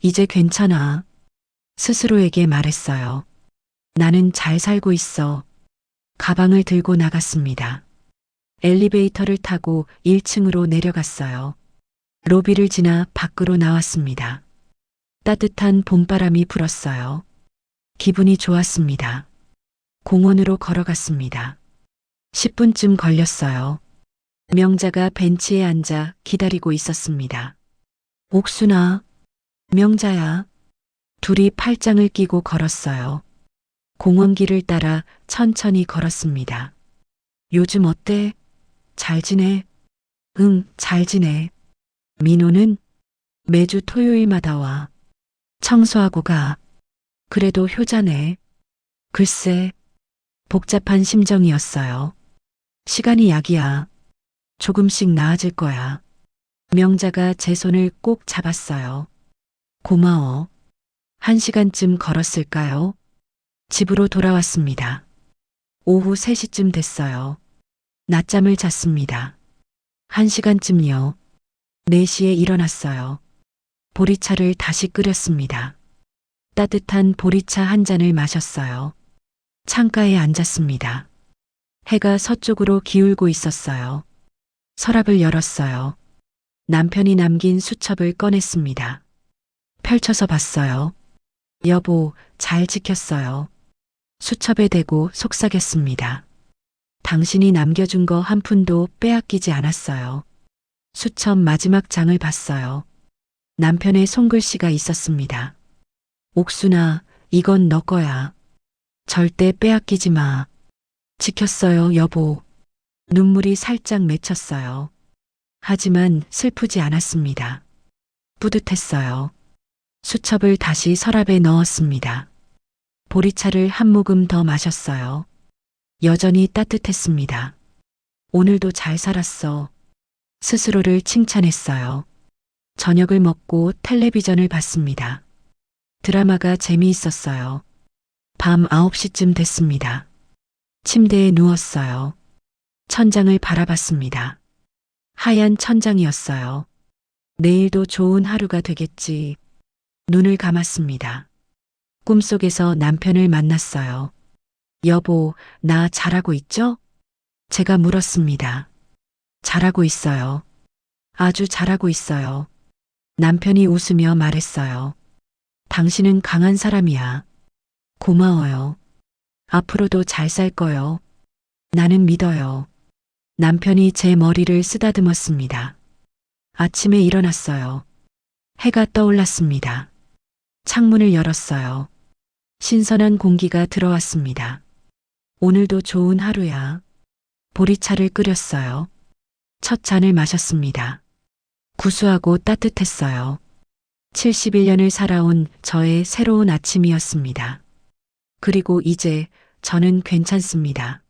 이제 괜찮아. 스스로에게 말했어요. 나는 잘 살고 있어. 가방을 들고 나갔습니다. 엘리베이터를 타고 1층으로 내려갔어요. 로비를 지나 밖으로 나왔습니다. 따뜻한 봄바람이 불었어요. 기분이 좋았습니다. 공원으로 걸어갔습니다. 10분쯤 걸렸어요. 명자가 벤치에 앉아 기다리고 있었습니다. 옥순아, 명자야. 둘이 팔짱을 끼고 걸었어요. 공원길을 따라 천천히 걸었습니다. 요즘 어때? 잘 지내? 응, 잘 지내. 민호는 매주 토요일마다 와. 청소하고 가. 그래도 효자네. 글쎄, 복잡한 심정이었어요. 시간이 약이야. 조금씩 나아질 거야. 명자가 제 손을 꼭 잡았어요. 고마워. 1시간쯤 걸었을까요? 집으로 돌아왔습니다. 오후 3시쯤 됐어요. 낮잠을 잤습니다. 1시간쯤요. 4시에 일어났어요. 보리차를 다시 끓였습니다. 따뜻한 보리차 한 잔을 마셨어요. 창가에 앉았습니다. 해가 서쪽으로 기울고 있었어요. 서랍을 열었어요. 남편이 남긴 수첩을 꺼냈습니다. 펼쳐서 봤어요. 여보, 잘 지켰어요. 수첩에 대고 속삭였습니다. 당신이 남겨준 거 한 푼도 빼앗기지 않았어요. 수첩 마지막 장을 봤어요. 남편의 손글씨가 있었습니다. 옥순아, 이건 너 거야. 절대 빼앗기지 마. 지켰어요, 여보. 눈물이 살짝 맺혔어요. 하지만 슬프지 않았습니다. 뿌듯했어요. 수첩을 다시 서랍에 넣었습니다. 보리차를 한 모금 더 마셨어요. 여전히 따뜻했습니다. 오늘도 잘 살았어. 스스로를 칭찬했어요. 저녁을 먹고 텔레비전을 봤습니다. 드라마가 재미있었어요. 밤 9시쯤 됐습니다. 침대에 누웠어요. 천장을 바라봤습니다. 하얀 천장이었어요. 내일도 좋은 하루가 되겠지. 눈을 감았습니다. 꿈속에서 남편을 만났어요. 여보, 나 잘하고 있죠? 제가 물었습니다. 잘하고 있어요. 아주 잘하고 있어요. 남편이 웃으며 말했어요. 당신은 강한 사람이야. 고마워요. 앞으로도 잘 살 거요. 나는 믿어요. 남편이 제 머리를 쓰다듬었습니다. 아침에 일어났어요. 해가 떠올랐습니다. 창문을 열었어요. 신선한 공기가 들어왔습니다. 오늘도 좋은 하루야. 보리차를 끓였어요. 첫 잔을 마셨습니다. 구수하고 따뜻했어요. 71년을 살아온 저의 새로운 아침이었습니다. 그리고 이제 저는 괜찮습니다.